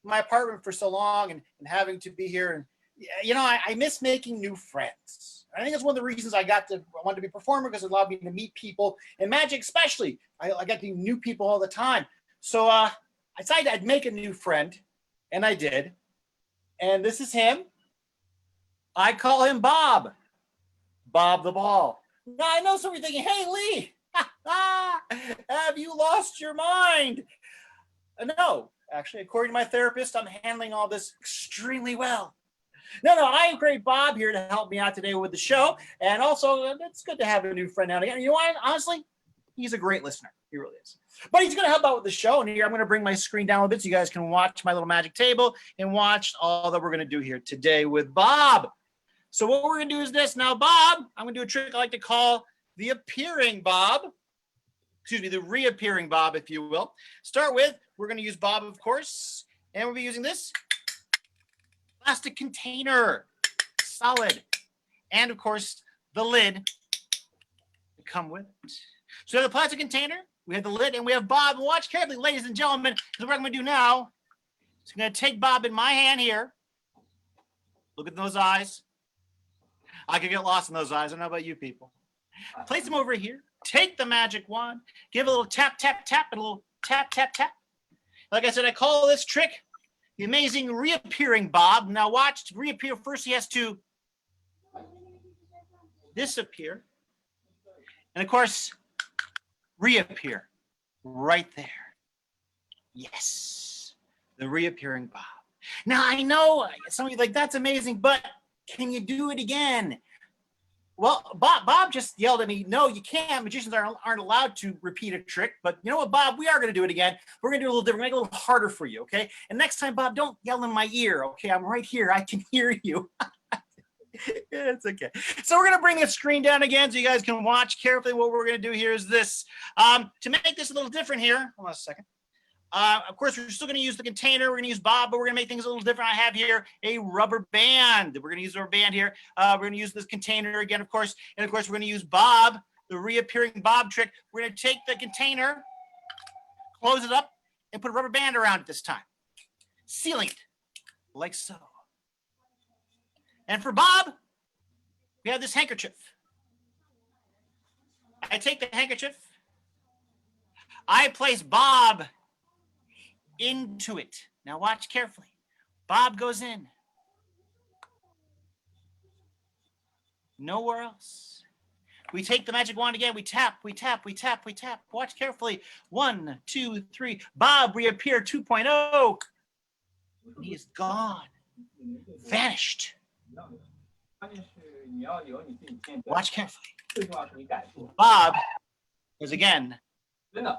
my apartment for so long and having to be here, and you know, I miss making new friends. I think that's one of the reasons I wanted to be a performer, because it allowed me to meet people in magic, especially. I got to meet new people all the time. So I decided I'd make a new friend, and I did. And this is him. I call him Bob. Bob the Ball. Now I know some of you thinking, hey Lee, have you lost your mind? No. Actually, according to my therapist, I'm handling all this extremely well. No, I have great Bob here to help me out today with the show. And also, it's good to have a new friend out again. You know what? Honestly, he's a great listener. He really is. But he's going to help out with the show. And here, I'm going to bring my screen down a little bit so you guys can watch my little magic table and watch all that we're going to do here today with Bob. So what we're going to do is this. Now, Bob, I'm going to do a trick I like to call the appearing Bob. Excuse me, the reappearing Bob, if you will. Start with, we're going to use Bob, of course. And we'll be using this plastic container, solid, and of course the lid to come with it. So we have the plastic container, we have the lid, and we have Bob. And watch carefully, ladies and gentlemen, because what I'm going to do now is I'm going to take Bob in my hand here. Look at those eyes. I could get lost in those eyes. I don't know about you people. Place them over here. Take the magic wand. Give a little tap, tap, tap, and a little tap, tap, tap. Like I said, I call this trick the amazing reappearing Bob. Now watch, to reappear, first he has to disappear. And of course, reappear right there. Yes, the reappearing Bob. Now I know some of you like, that's amazing, but can you do it again? Well, Bob just yelled at me, no, you can't. Magicians aren't allowed to repeat a trick. But you know what, Bob? We are going to do it again. We're going to do it a little different. Make it a little harder for you, okay? And next time, Bob, don't yell in my ear, okay? I'm right here. I can hear you. It's okay. So we're going to bring the screen down again so you guys can watch carefully. What we're going to do here is this. To make this a little different here, hold on a second. Of course, we're still going to use the container. We're going to use Bob, but we're going to make things a little different. I have here a rubber band. We're going to use a rubber band here. We're going to use this container again, of course. And of course, we're going to use Bob, the reappearing Bob trick. We're going to take the container, close it up, and put a rubber band around it this time. Sealing it, like so. And for Bob, we have this handkerchief. I take the handkerchief. I place Bob into it. Now watch carefully. Bob goes in. Nowhere else. We take the magic wand again. We tap, we tap, we tap, we tap. Watch carefully. 1, 2, 3. Bob reappear 2.0. He is gone. Vanished. Watch carefully. Bob is again right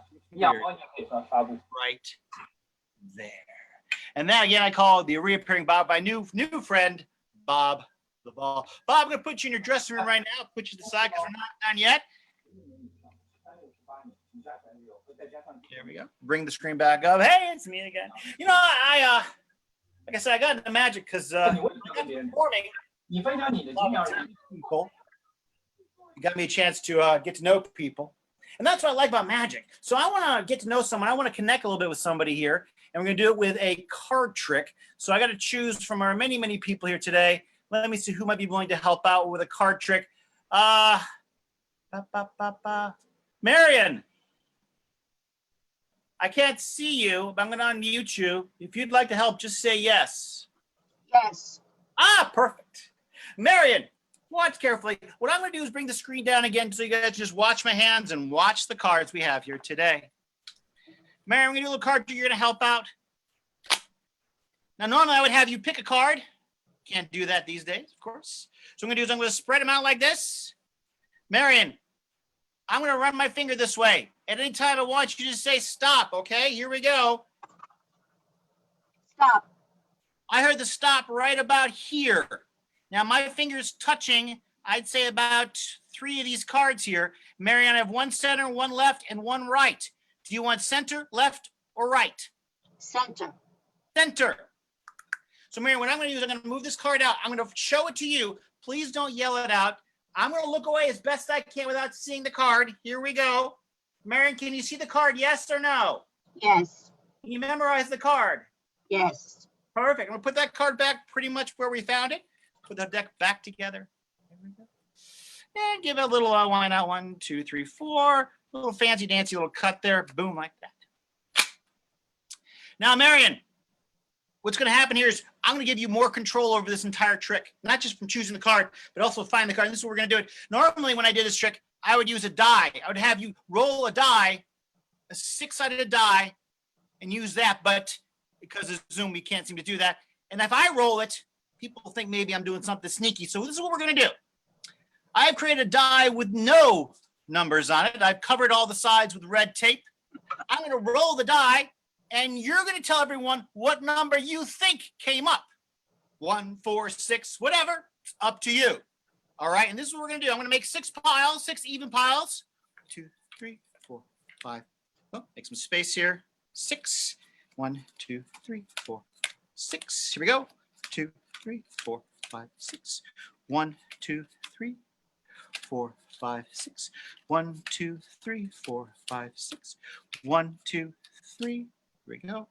there. And now again, I call the reappearing Bob my new friend, Bob the Ball. Bob, I'm going to put you in your dressing room right now. Put you to the side because we're not done yet. There we go. Bring the screen back up. Hey, it's me again. You know, like I said, I got into magic because I got performing. People. It got me a chance to get to know people. And that's what I like about magic. So I want to get to know someone. I want to connect a little bit with somebody here. And we're going to do it with a card trick. So I got to choose from our many, many people here today. Let me see who might be willing to help out with a card trick. Marion. I can't see you, but I'm going to unmute you. If you'd like to help, just say yes. Yes. Ah, perfect. Marion, watch carefully. What I'm going to do is bring the screen down again so you guys just watch my hands and watch the cards we have here today. Marion, I'm going to do a little card trick. You're going to help out. Now, normally I would have you pick a card. Can't do that these days, of course. So I'm going to do is I'm going to spread them out like this. Marion, I'm going to run my finger this way. At any time I want you to say stop, okay? Here we go. Stop. I heard the stop right about here. Now my finger's touching, I'd say about 3 of these cards here. Marion, I have one center, one left, and one right. Do you want center, left, or right? Center. Center. So Marion, what I'm going to do is I'm going to move this card out. I'm going to show it to you. Please don't yell it out. I'm going to look away as best I can without seeing the card. Here we go. Marion, can you see the card, yes or no? Yes. Can you memorize the card? Yes. Perfect. I'm going to put that card back pretty much where we found it. Put the deck back together. There we go. And give it a little why not 1, 2, 3, 4. A little fancy dancy little cut there. Boom, like that. Now, Marion, what's going to happen here is I'm going to give you more control over this entire trick, not just from choosing the card, but also finding the card. And this is what we're going to do it. Normally, when I did this trick, I would use a die. I would have you roll a die, a 6-sided die, and use that. But because of Zoom, we can't seem to do that. And if I roll it, people think maybe I'm doing something sneaky. So this is what we're going to do. I've created a die with no numbers on it. I've covered all the sides with red tape. I'm going to roll the die, and you're going to tell everyone what number you think came up. 1, 4, 6, whatever. It's up to you. All right, and this is what we're going to do. I'm going to make 6 piles, 6 even piles. 2, 3, 4, 5. Oh, make some space here. 6. 1, 2, 3, 4, 6. Here we go. 2, 3, 4, 5, 6. 1, 2, 3, 4, 5, 6. 1, 2, 3, 4, 5, 6. 1, 2, 3. Here we go.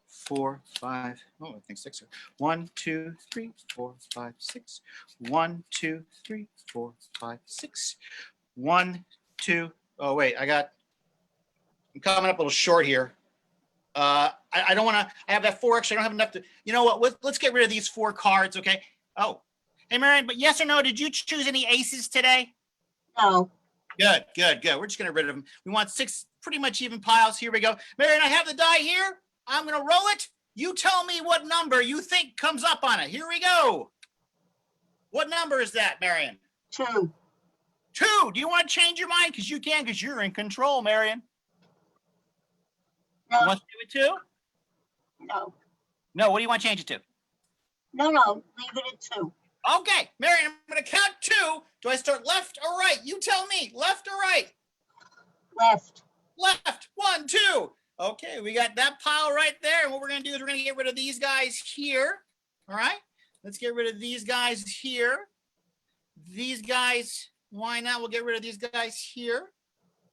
4, 5. Oh, I think 6. 1, 2, 3, 4, 5, 6. 1, 2, 3, 4, 5, 6. 1, 2. Oh, wait, I'm coming up a little short here. I don't want to, I have that 4 extra. I don't have enough to, you know what? Let's get rid of these 4 cards, okay? Oh, hey, Marion, but yes or no, did you choose any aces today? No. Good. We're just going to get rid of them. We want 6 pretty much even piles. Here we go. Marion, I have the die here. I'm going to roll it. You tell me what number you think comes up on it. Here we go. What number is that, Marion? 2. 2. Do you want to change your mind? Because you can, because you're in control, Marion. No. You want to do it 2? No. No, what do you want to change it to? No, leave it at 2. Okay, Marion, I'm going to count 2. Do I start left or right? You tell me, left or right? Left. Left. 1, 2. Okay, we got that pile right there. And what we're going to do is we're going to get rid of these guys here. All right, let's get rid of these guys here. These guys, why not? We'll get rid of these guys here.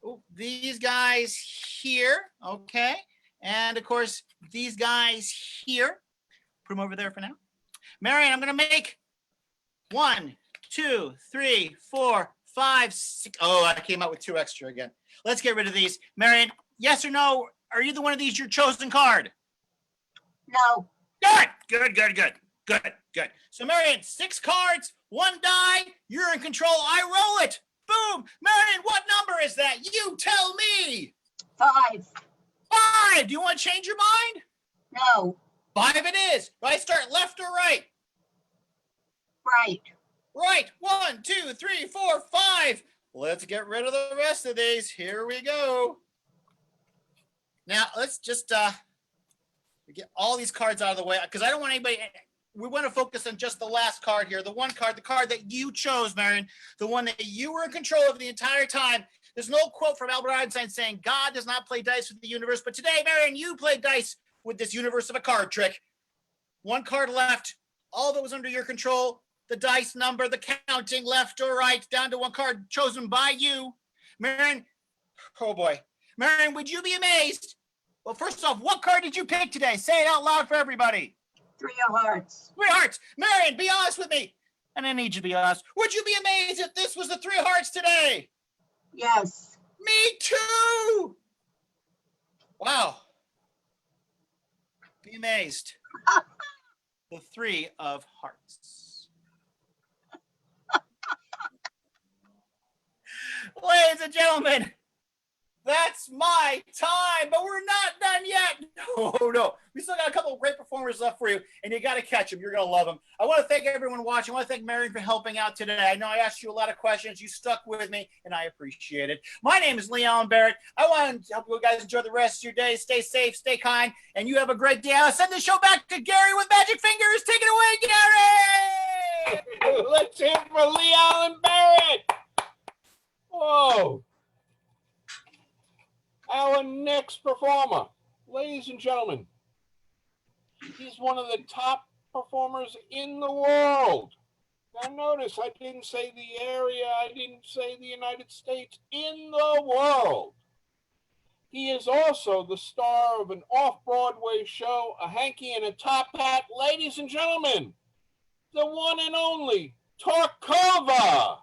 Ooh, these guys here. Okay, and of course, these guys here. Put them over there for now. Marion, I'm going to make 1, 2, 3, 4, 5, 6. Oh, I came out with 2 extra again. Let's get rid of these. Marion, yes or no? Are either one of these your chosen card? No. Good. So, Marion, 6 cards, 1 die. You're in control. I roll it. Boom. Marion, what number is that? You tell me. 5. 5. Do you want to change your mind? No. 5 it is. Do I start left or right? Right. Right. 1, 2, 3, 4, 5. Let's get rid of the rest of these. Here we go. Now, let's just get all these cards out of the way, because I don't want anybody, we want to focus on just the last card here, the card that you chose, Marion, the one that you were in control of the entire time. There's no quote from Albert Einstein saying God does not play dice with the universe, but today, Marion, you played dice with this universe of a card trick. 1 card left, all that was under your control, the dice number, the counting left or right, down to 1 card chosen by you. Marion, oh boy. Marion, would you be amazed? Well, first off, what card did you pick today? Say it out loud for everybody. 3 of hearts. 3 hearts. Marion, be honest with me. And I need you to be honest. Would you be amazed if this was the 3 of hearts today? Yes. Me too. Wow. Be amazed. The 3 of hearts. Ladies and gentlemen, that's my time, but we're not done yet. No. We still got a couple of great performers left for you, and you got to catch them. You're going to love them. I want to thank everyone watching. I want to thank Marion for helping out today. I know I asked you a lot of questions. You stuck with me, and I appreciate it. My name is Lee Allen Barrett. I want to help you guys enjoy the rest of your day. Stay safe, stay kind, and you have a great day. I'll send the show back to Gary with Magic Fingers. Take it away, Gary! Let's hear it for Lee Allen Barrett. Whoa. Our next performer, ladies and gentlemen, he's one of the top performers in the world. Now notice, I didn't say the area, I didn't say the United States, in the world. He is also the star of an off-Broadway show, A Hanky and a Top Hat. Ladies and gentlemen, the one and only Torkova.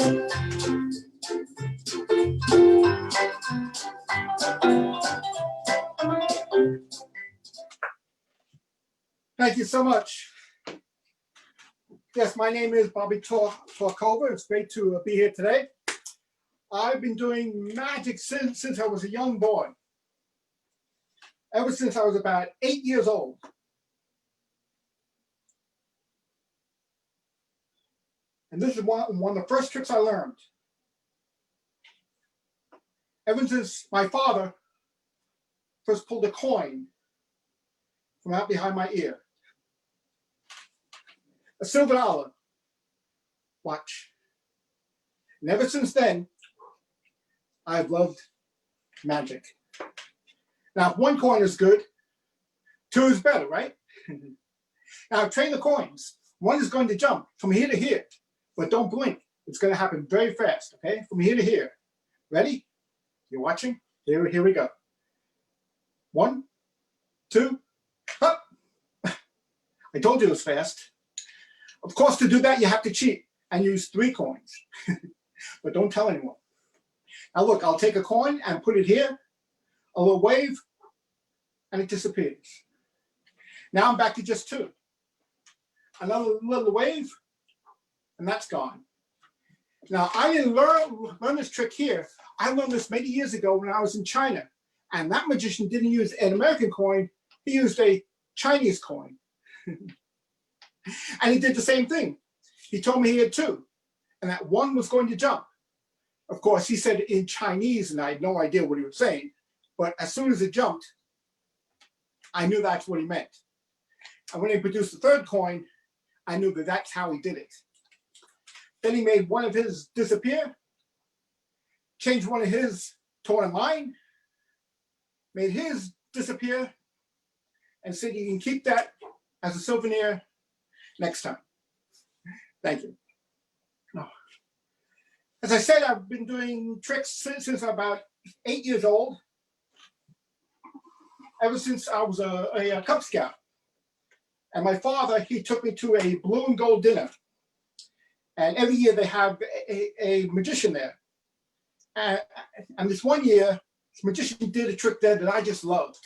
Thank you so much. Yes, my name is Bobby Torkova. It's great to be here today. I've been doing magic since I was a young boy. Ever since I was about 8 years old. And this is one of the first tricks I learned. Ever since my father first pulled a coin from out behind my ear. A silver dollar. Watch. And ever since then, I've loved magic. Now, if one coin is good, two is better, right? Now, train the coins. One is going to jump from here to here, but don't blink. It's going to happen very fast, okay? From here to here. Ready? You're watching? Here we go. 1, 2, up. I told you it was fast. Of course, to do that, you have to cheat and use 3 coins. But don't tell anyone. Now look, I'll take a coin and put it here, a little wave, and it disappears. Now I'm back to just 2. Another little wave, and that's gone. Now I didn't learn this trick here. I learned this many years ago when I was in China, and that magician didn't use an American coin, he used a Chinese coin. And he did the same thing. He told me he had 2, and that one was going to jump. Of course, he said it in Chinese, and I had no idea what he was saying. But as soon as it jumped, I knew that's what he meant. And when he produced the 3rd coin, I knew that that's how he did it. Then he made one of his disappear, changed one of his to one of mine, made his disappear, and said you can keep that as a souvenir next time. Thank you. Oh. As I said, I've been doing tricks since I'm about 8 years old. Ever since I was a Cub Scout. And my father, he took me to a blue and gold dinner. And every year they have a magician there. And this one year, this magician did a trick there that I just loved.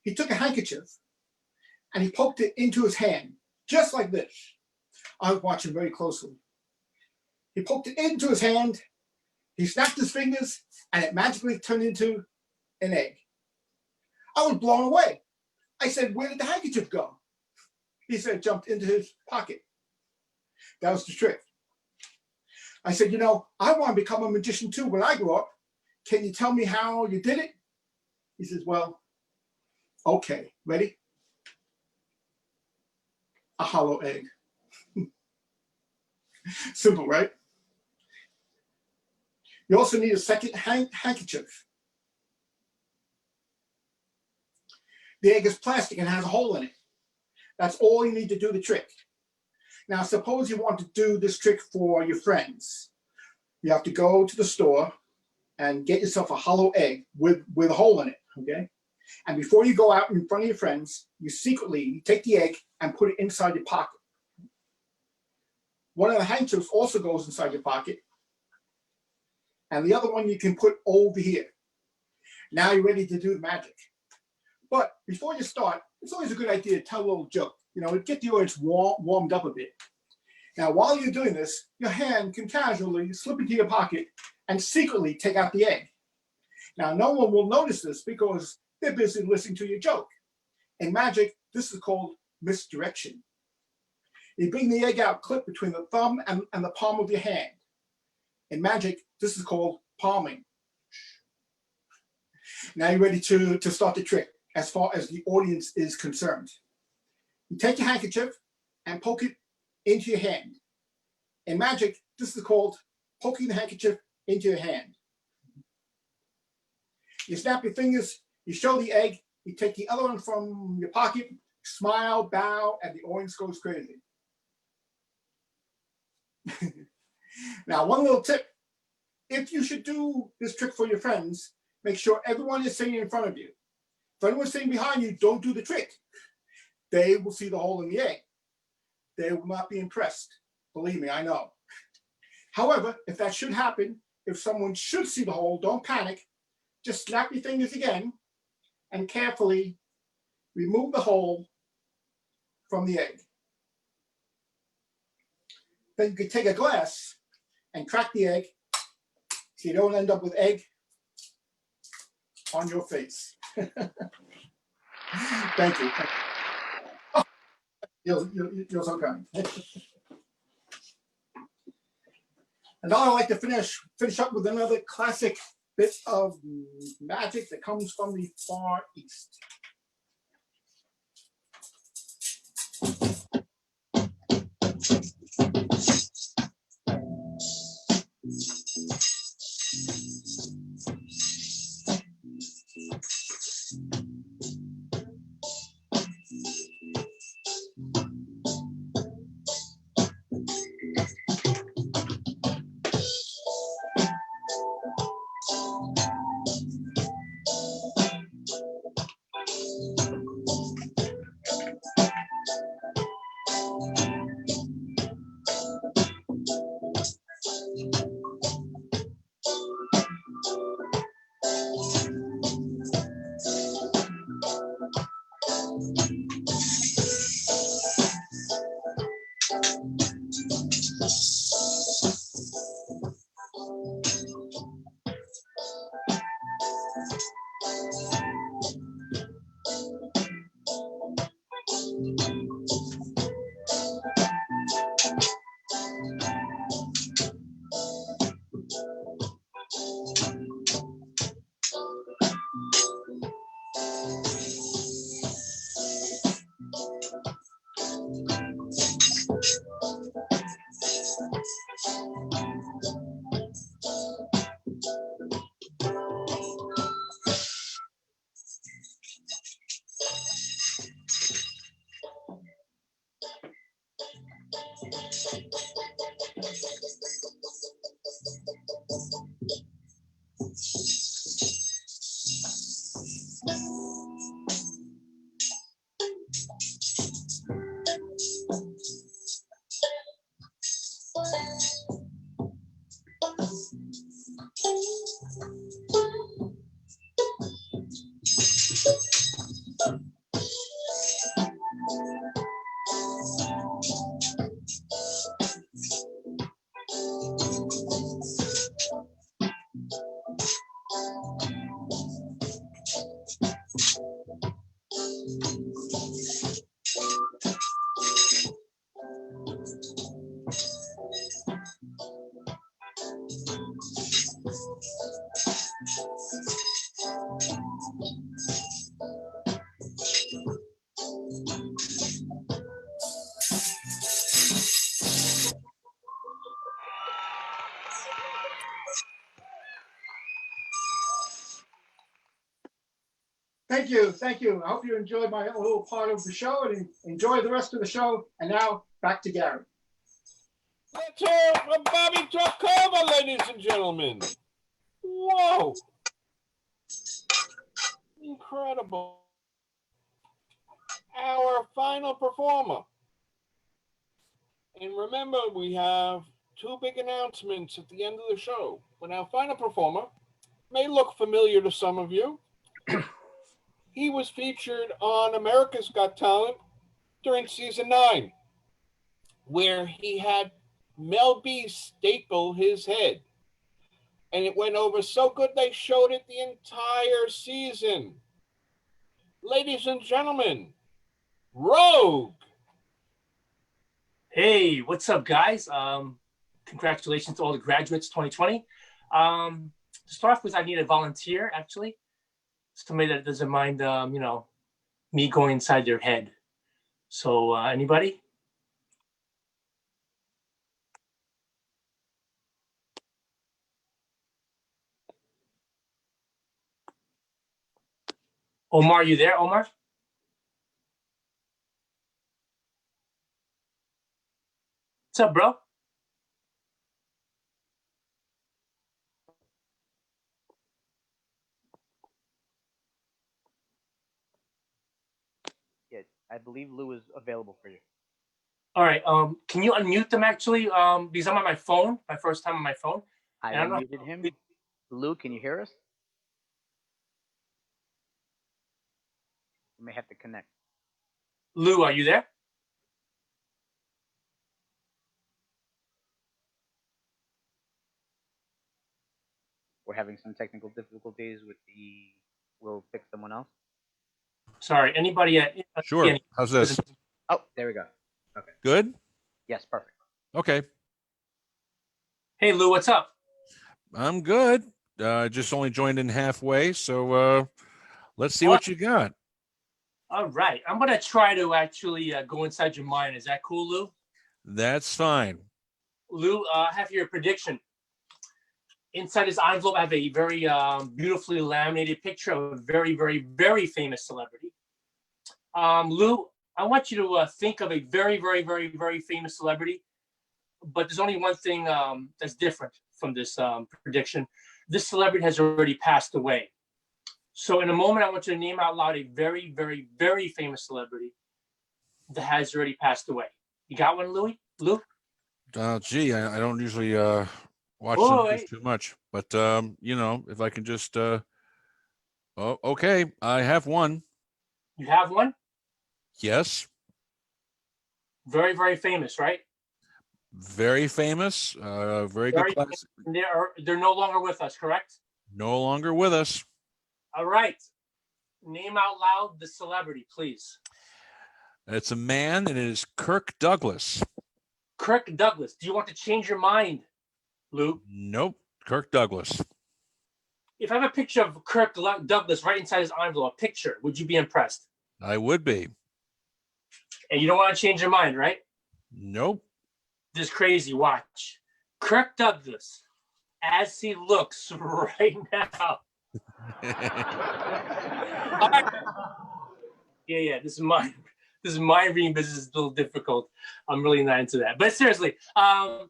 He took a handkerchief and he poked it into his hand, just like this. I was watching very closely. He poked it into his hand, he snapped his fingers, and it magically turned into an egg. I was blown away. I said, where did the handkerchief go? He said, it jumped into his pocket. That was the trick. I said, you know, I want to become a magician too when I grow up. Can you tell me how you did it? He says, well, okay, ready? A hollow egg. Simple, right? You also need a second handkerchief. The egg is plastic and has a hole in it. That's all you need to do the trick. Now, suppose you want to do this trick for your friends. You have to go to the store and get yourself a hollow egg with a hole in it, okay? And before you go out in front of your friends, you secretly take the egg and put it inside your pocket. One of the handkerchiefs also goes inside your pocket. And the other one you can put over here. Now you're ready to do the magic. But before you start, it's always a good idea to tell a little joke. You know, get the audience warmed up a bit. Now, while you're doing this, your hand can casually slip into your pocket and secretly take out the egg. Now, no one will notice this because they're busy listening to your joke. In magic, this is called misdirection. You bring the egg out clipped between the thumb and the palm of your hand. In magic, this is called palming. Now you're ready to start the trick as far as the audience is concerned. You take your handkerchief and poke it into your hand. In magic, this is called poking the handkerchief into your hand. You snap your fingers, you show the egg, you take the other one from your pocket, smile, bow, and the audience goes crazy. Now, one little tip. If you should do this trick for your friends, make sure everyone is sitting in front of you. If anyone's sitting behind you, don't do the trick. They will see the hole in the egg. They will not be impressed. Believe me, I know. However, if that should happen, if someone should see the hole, don't panic. Just snap your fingers again and carefully remove the hole from the egg. Then you can take a glass and crack the egg so you don't end up with egg on your face. Thank you. Oh, you're so kind. And now I'd like to finish up with another classic bit of magic that comes from the Far East. Thank you, thank you. I hope you enjoyed my little part of the show and enjoy the rest of the show. And now back to Gary. Let's hear it from Bobby Torkova, ladies and gentlemen. Whoa. Incredible. Our final performer. And remember, we have two big announcements at the end of the show. When our final performer may look familiar to some of you, he was featured on America's Got Talent during season 9, where he had Mel B staple his head. And it went over so good they showed it the entire season. Ladies and gentlemen, Rogue. Hey, what's up, guys? Congratulations to all the graduates 2020. To start off with, I need a volunteer, actually. Somebody that doesn't mind, me going inside their head. So, anybody? Omar, you there, Omar? What's up, bro? Yeah, I believe Lou is available for you. All right. Can you unmute them actually? Because I'm on my phone. My first time on my phone. I And I don't know. unmuted him. Lou, can you hear us? You may have to connect. Lou, are you there? We're having some technical difficulties with the. We'll pick someone else. Sorry. Anybody at? Sure. How's this? Oh, there we go. Okay. Good? Yes, perfect. Okay. Hey, Lou, what's up? I'm good. Just only joined in halfway, so let's see what you got. All right. I'm going to try to actually go inside your mind. Is that cool, Lou? That's fine. Lou, I have your prediction. Inside this envelope, I have a very beautifully laminated picture of a very, very, very famous celebrity. Lou, I want you to think of a very, very, very, very famous celebrity, but there's only one thing that's different from this prediction. This celebrity has already passed away. So in a moment, I want you to name out loud a very, very, very famous celebrity that has already passed away. You got one, Lou? Gee, I don't usually watch the news too much, but you know, if I can just oh, okay, I have one. You have one? Yes. Very, very famous, right? Very famous, very good class. They're no longer with us, correct? No longer with us. All right. Name out loud the celebrity, please. It's a man, and it is Kirk Douglas. Kirk Douglas. Do you want to change your mind, Lou? Nope. Kirk Douglas. If I have a picture of Kirk Douglas right inside his envelope, a picture, would you be impressed? I would be. And you don't want to change your mind, right? Nope. This is crazy. Watch. Kirk Douglas, as he looks right now. Yeah. This is mind reading business is a little difficult. I'm really not into that. But seriously, I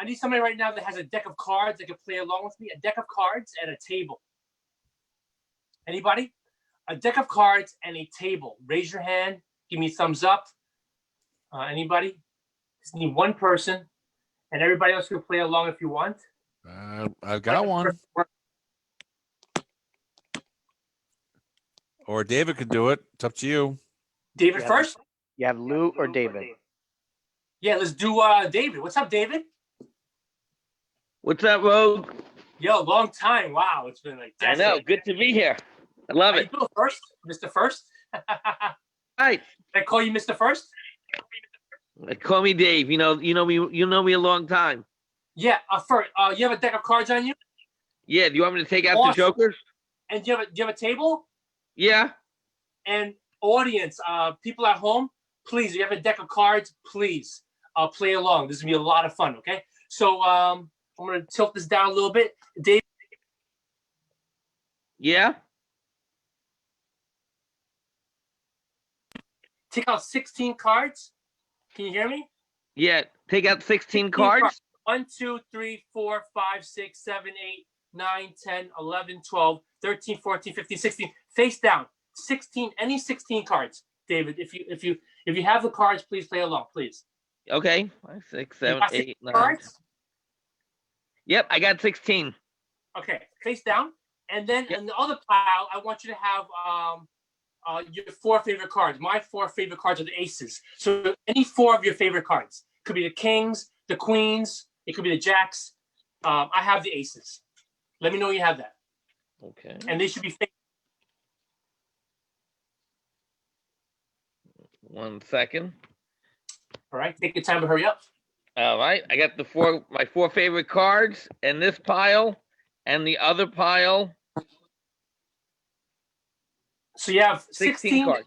need somebody right now that has a deck of cards that can play along with me. A deck of cards and a table. Anybody? A deck of cards and a table. Raise your hand. Give me a thumbs up. Anybody? Just need one person, and everybody else can play along if you want. I've got one. Or David could do it. It's up to you. David first? You have Lou or David? Yeah, let's do David. What's up, David? What's up, Rogue? Yo, long time. Wow, it's been like I know. Good to be here. I love it. You go first, Mr. First. Right. Can I call you Mr. First? Call me Dave. You know me a long time. Yeah. First, you have a deck of cards on you? Yeah. Do you want me to take out Awesome. the jokers? And do you have a table? Yeah. And audience, people at home, please, if you have a deck of cards, please play along. This is gonna be a lot of fun. Okay. So I'm gonna tilt this down a little bit, Dave. Yeah. Take out 16 cards. Can you hear me? Yeah. Take out 16 cards. 1, 2, 3, 4, 5, 6, 7, 8, 9, 10, 11, 12, 13, 14, 15, 16. Face down. 16. Any 16 cards, David. If you have the cards, please play along, please. Okay. 5, 6, 7, 8, 9. Cards? Yep. I got 16. Okay. Face down. And then in the other pile, I want you to have your 4 favorite cards. My 4 favorite cards are the aces. So any 4 of your favorite cards. Could be the kings, the queens. It could be the jacks. I have the aces. Let me know you have that. Okay. And they should be fake. 1 second. All right. Take your time to hurry up. All right. I got my 4 favorite cards in this pile and the other pile. So you have 16 cards.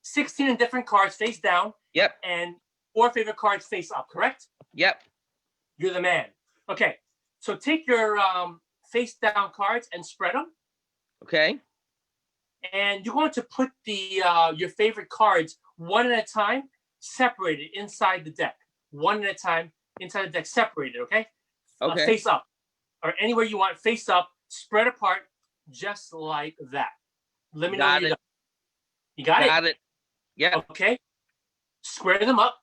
16 different cards face down. Yep. And 4 favorite cards face up, correct? Yep. You're the man. Okay. So take your face down cards and spread them. Okay. And you're going to put the your favorite cards one at a time, separated inside the deck. One at a time inside the deck, separated, okay? Okay. Face up. Or anywhere you want, face up, spread apart, just like that. Let me know when you're done. You got it? Got it. Yeah. Okay. square them up.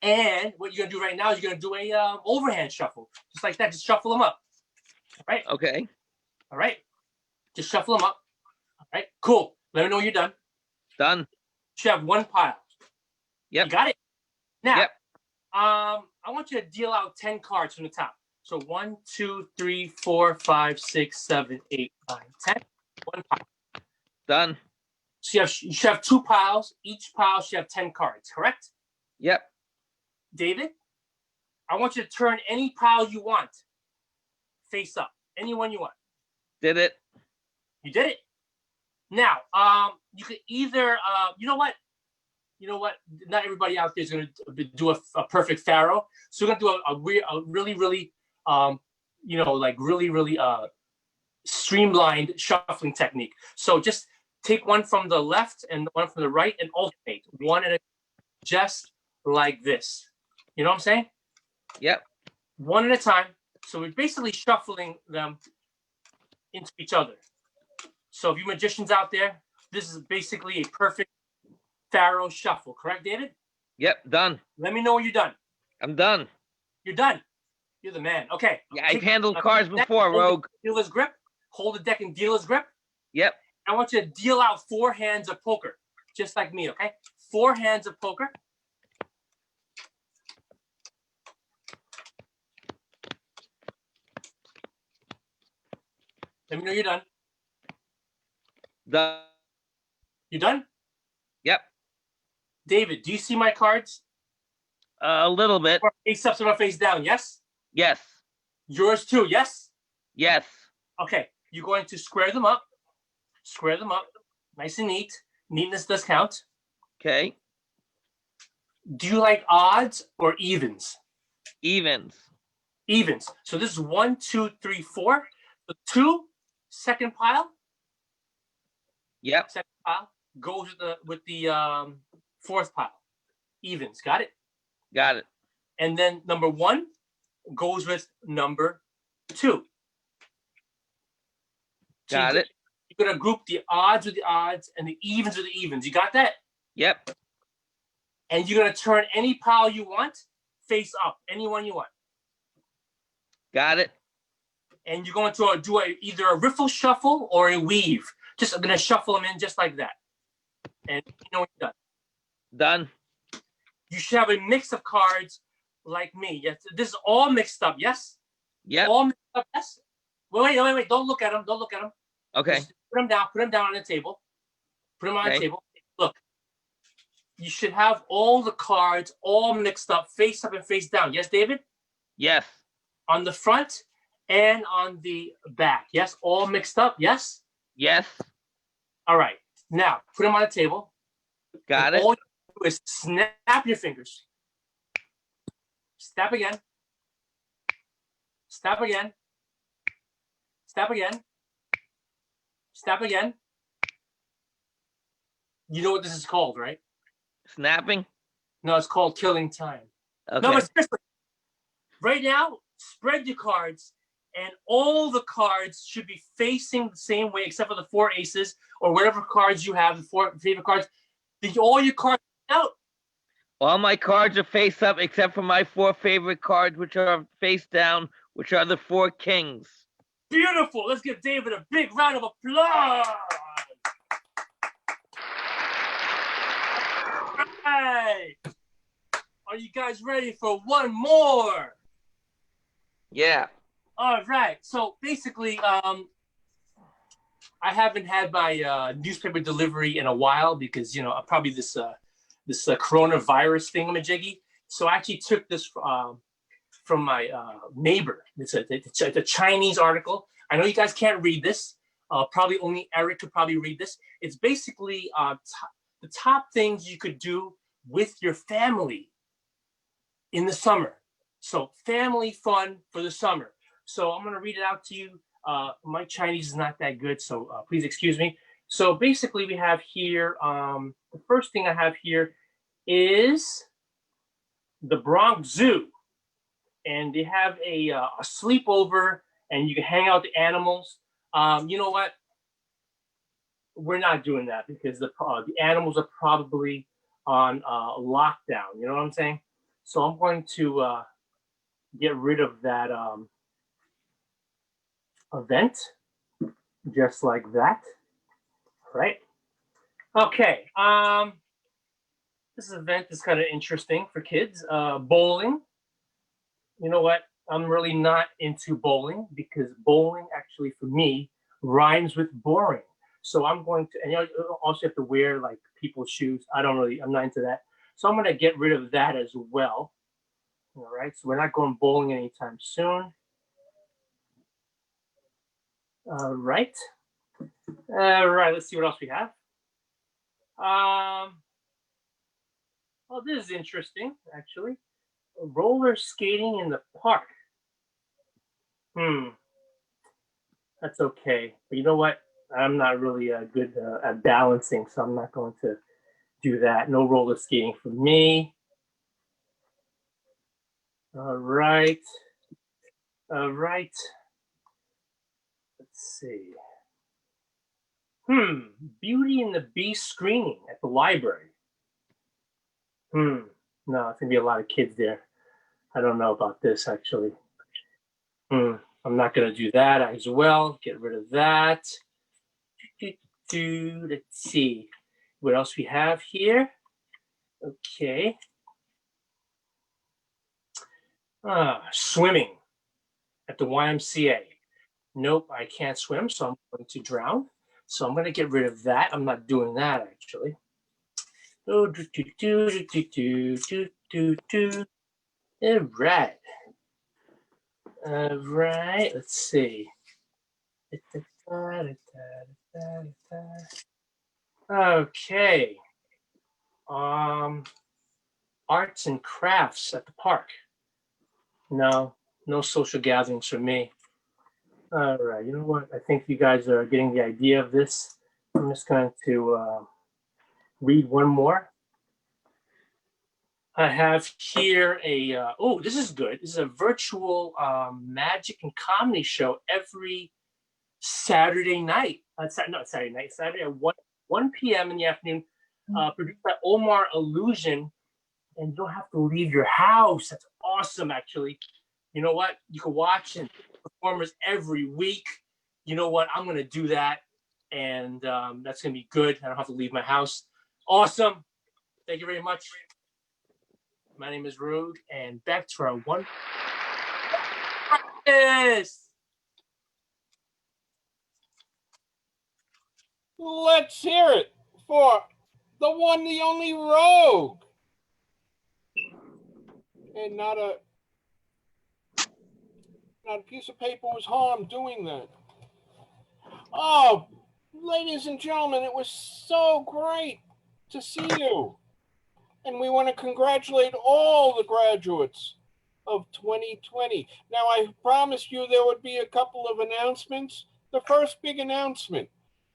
And what you're gonna do right now is you're gonna do a overhand shuffle, just like that. Just shuffle them up. All right. Okay. All right. Just shuffle them up. All right. Cool. Let me know when you're done. Done. You should have one pile. Yep. You got it. Now, Yep. I want you to deal out 10 cards from the top. So 1, 2, 3, 4, 5, 6, 7, 8, 9, 10. One pile. Done. So you should have 2 piles. Each pile should have 10 cards, correct? Yep. David, I want you to turn any pile you want face up. Anyone you want. Did it. You did it. Now, you could either, you know what? Not everybody out there is going to do a perfect pharaoh. So we're going to do a really, really, really streamlined shuffling technique. So just take one from the left and one from the right and alternate one at a, just like this. You know what I'm saying? Yep. One at a time. So we're basically shuffling them into each other. So if you magicians out there, this is basically a perfect pharaoh shuffle. Correct, David? Yep. Done. Let me know when you're done. I'm done. You're done. You're the man. Okay. Yeah, I've handled cards before, Rogue. Dealer's grip. Hold the deck in dealer's grip. Yep. I want you to deal out 4 hands of poker, just like me, okay? 4 hands of poker. Let me know you're done. Done. You done? Yep. David, do you see my cards? A little bit. Face up, some face down, yes? Yes. Yours too, yes? Yes. Okay, you're going to square them up. Square them up. Nice and neat. Neatness does count. Okay. Do you like odds or evens? Evens. Evens. So this is 1, 2, 3, 4. The 2, second pile. Yep. Second pile goes with the fourth pile. Evens. Got it? Got it. And then number 1 goes with number 2. Got it. You're gonna group the odds with the odds and the evens with the evens. You got that? Yep. And you're gonna turn any pile you want face up. Anyone you want. Got it. And you're going to do either a riffle shuffle or a weave. Just I'm gonna shuffle them in just like that. And you know when you're done. Done. You should have a mix of cards like me. Yes, this is all mixed up. Yes. Yep. All mixed up. Yes. Wait. Don't look at them. Don't look at them. Okay. Just put them down. Put them down on the table. Put them on the table. Look. You should have all the cards all mixed up, face up and face down. Yes, David? Yes. On the front and on the back. Yes, all mixed up. Yes? Yes. All right. Now, put them on the table. Got it. All you do is snap your fingers. Snap again. Snap again. Snap again. Snap again. You know what this is called, right? Snapping? No, it's called killing time. Okay. No, but seriously, right now, spread your cards, and all the cards should be facing the same way, except for the 4 aces or whatever cards you have, the 4 favorite cards. All your cards out. All my cards are face up, except for my 4 favorite cards, which are face down, which are the 4 kings. Beautiful. Let's give David a big round of applause. All right. Are you guys ready for one more? Yeah. All right. So basically, I haven't had my newspaper delivery in a while because probably this coronavirus thingamajiggy. So I actually took this from my neighbor. It's a Chinese article. I know you guys can't read this. Probably only Eric could probably read this. It's basically the top things you could do with your family in the summer. So family fun for the summer. So I'm going to read it out to you. My Chinese is not that good, so please excuse me. So basically we have here, the first thing I have here is the Bronx Zoo. And they have a sleepover, and you can hang out with the animals. You know what? We're not doing that because the animals are probably on lockdown. You know what I'm saying? So I'm going to get rid of that event, just like that. Right? Okay. This event is kind of interesting for kids. Bowling. You know what? I'm really not into bowling because bowling actually for me rhymes with boring. So I'm going to, and you also have to wear like people's shoes. I'm not into that. So I'm going to get rid of that as well. All right. So we're not going bowling anytime soon. All right. All right. Let's see what else we have. Oh, this is interesting, actually. Roller skating in the park. That's okay. But you know what? I'm not really good at balancing, so I'm not going to do that. No roller skating for me. All right. All right. Let's see. Beauty and the Beast screening at the library. No, it's gonna be a lot of kids there. I don't know about this actually. I'm not gonna do that as well. Get rid of that. Let's see. What else we have here? Okay. Swimming at the YMCA. Nope, I can't swim, so I'm going to drown. So I'm going to get rid of that. I'm not doing that actually. All right. All right. Let's see. Okay. Arts and crafts at the park. No social gatherings for me. All right, you know what? I think you guys are getting the idea of this. I'm just going to read one more. I have here this is good. This is a virtual magic and comedy show every Saturday night. Saturday at 1 p.m. in the afternoon, produced by Omar Olusion. And you don't have to leave your house. That's awesome, actually. You know what? You can watch and performers every week. You know what? I'm going to do that. And that's going to be good. I don't have to leave my house. Awesome. Thank you very much. My name is Rude. And back to our one. Yes. Let's hear it for the one, the only Rogue. And not a piece of paper was harmed doing that. Oh, ladies and gentlemen, it was so great to see you. And we want to congratulate all the graduates of 2020. Now, I promised you there would be a couple of announcements. The first big announcement.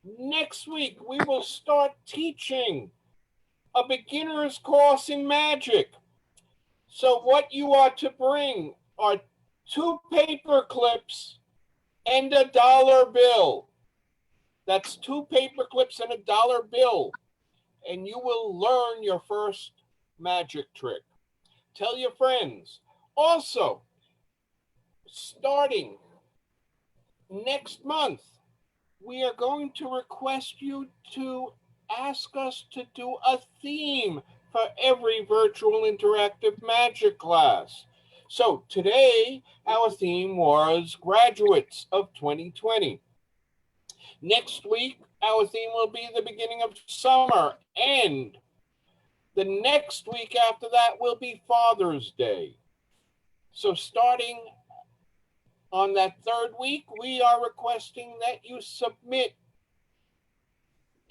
Next week, we will start teaching a beginner's course in magic. So what you are to bring are 2 paper clips and a $1 bill. That's 2 paper clips and a $1 bill. And you will learn your first magic trick. Tell your friends. Also, starting next month, we are going to request you to ask us to do a theme for every virtual interactive magic class. So today, our theme was graduates of 2020. Next week, our theme will be the beginning of summer, and the next week after that will be Father's Day. So starting on that 3rd week, we are requesting that you submit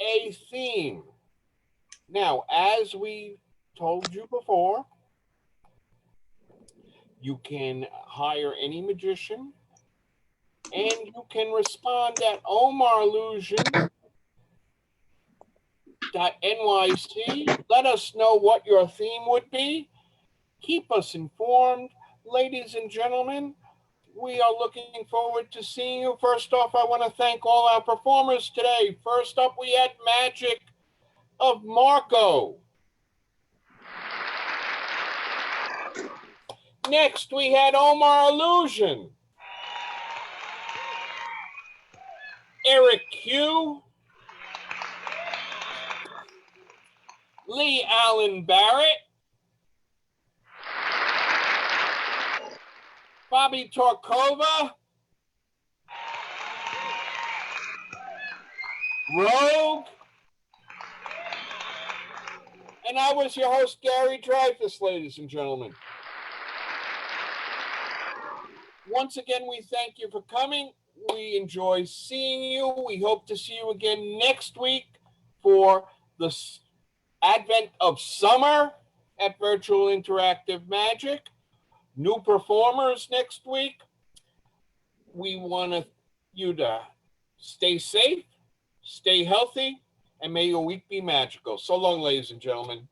a theme. Now, as we told you before, you can hire any magician, and you can respond at omarlusion.nyc. Let us know what your theme would be. Keep us informed. Ladies and gentlemen, we are looking forward to seeing you. First off, I want to thank all our performers today. First up, we had Magic of Marco. Next, we had Omar Olusion, Eric Q, Lee Allen Barrett, Bobby Torkova, Rogue, and I was your host, Gary Dreifus, ladies and gentlemen. Once again, we thank you for coming. We enjoy seeing you. We hope to see you again next week for the advent of summer at Virtual Interactive Magic. New performers next week. We want you to stay safe, stay healthy, and may your week be magical. So long, ladies and gentlemen.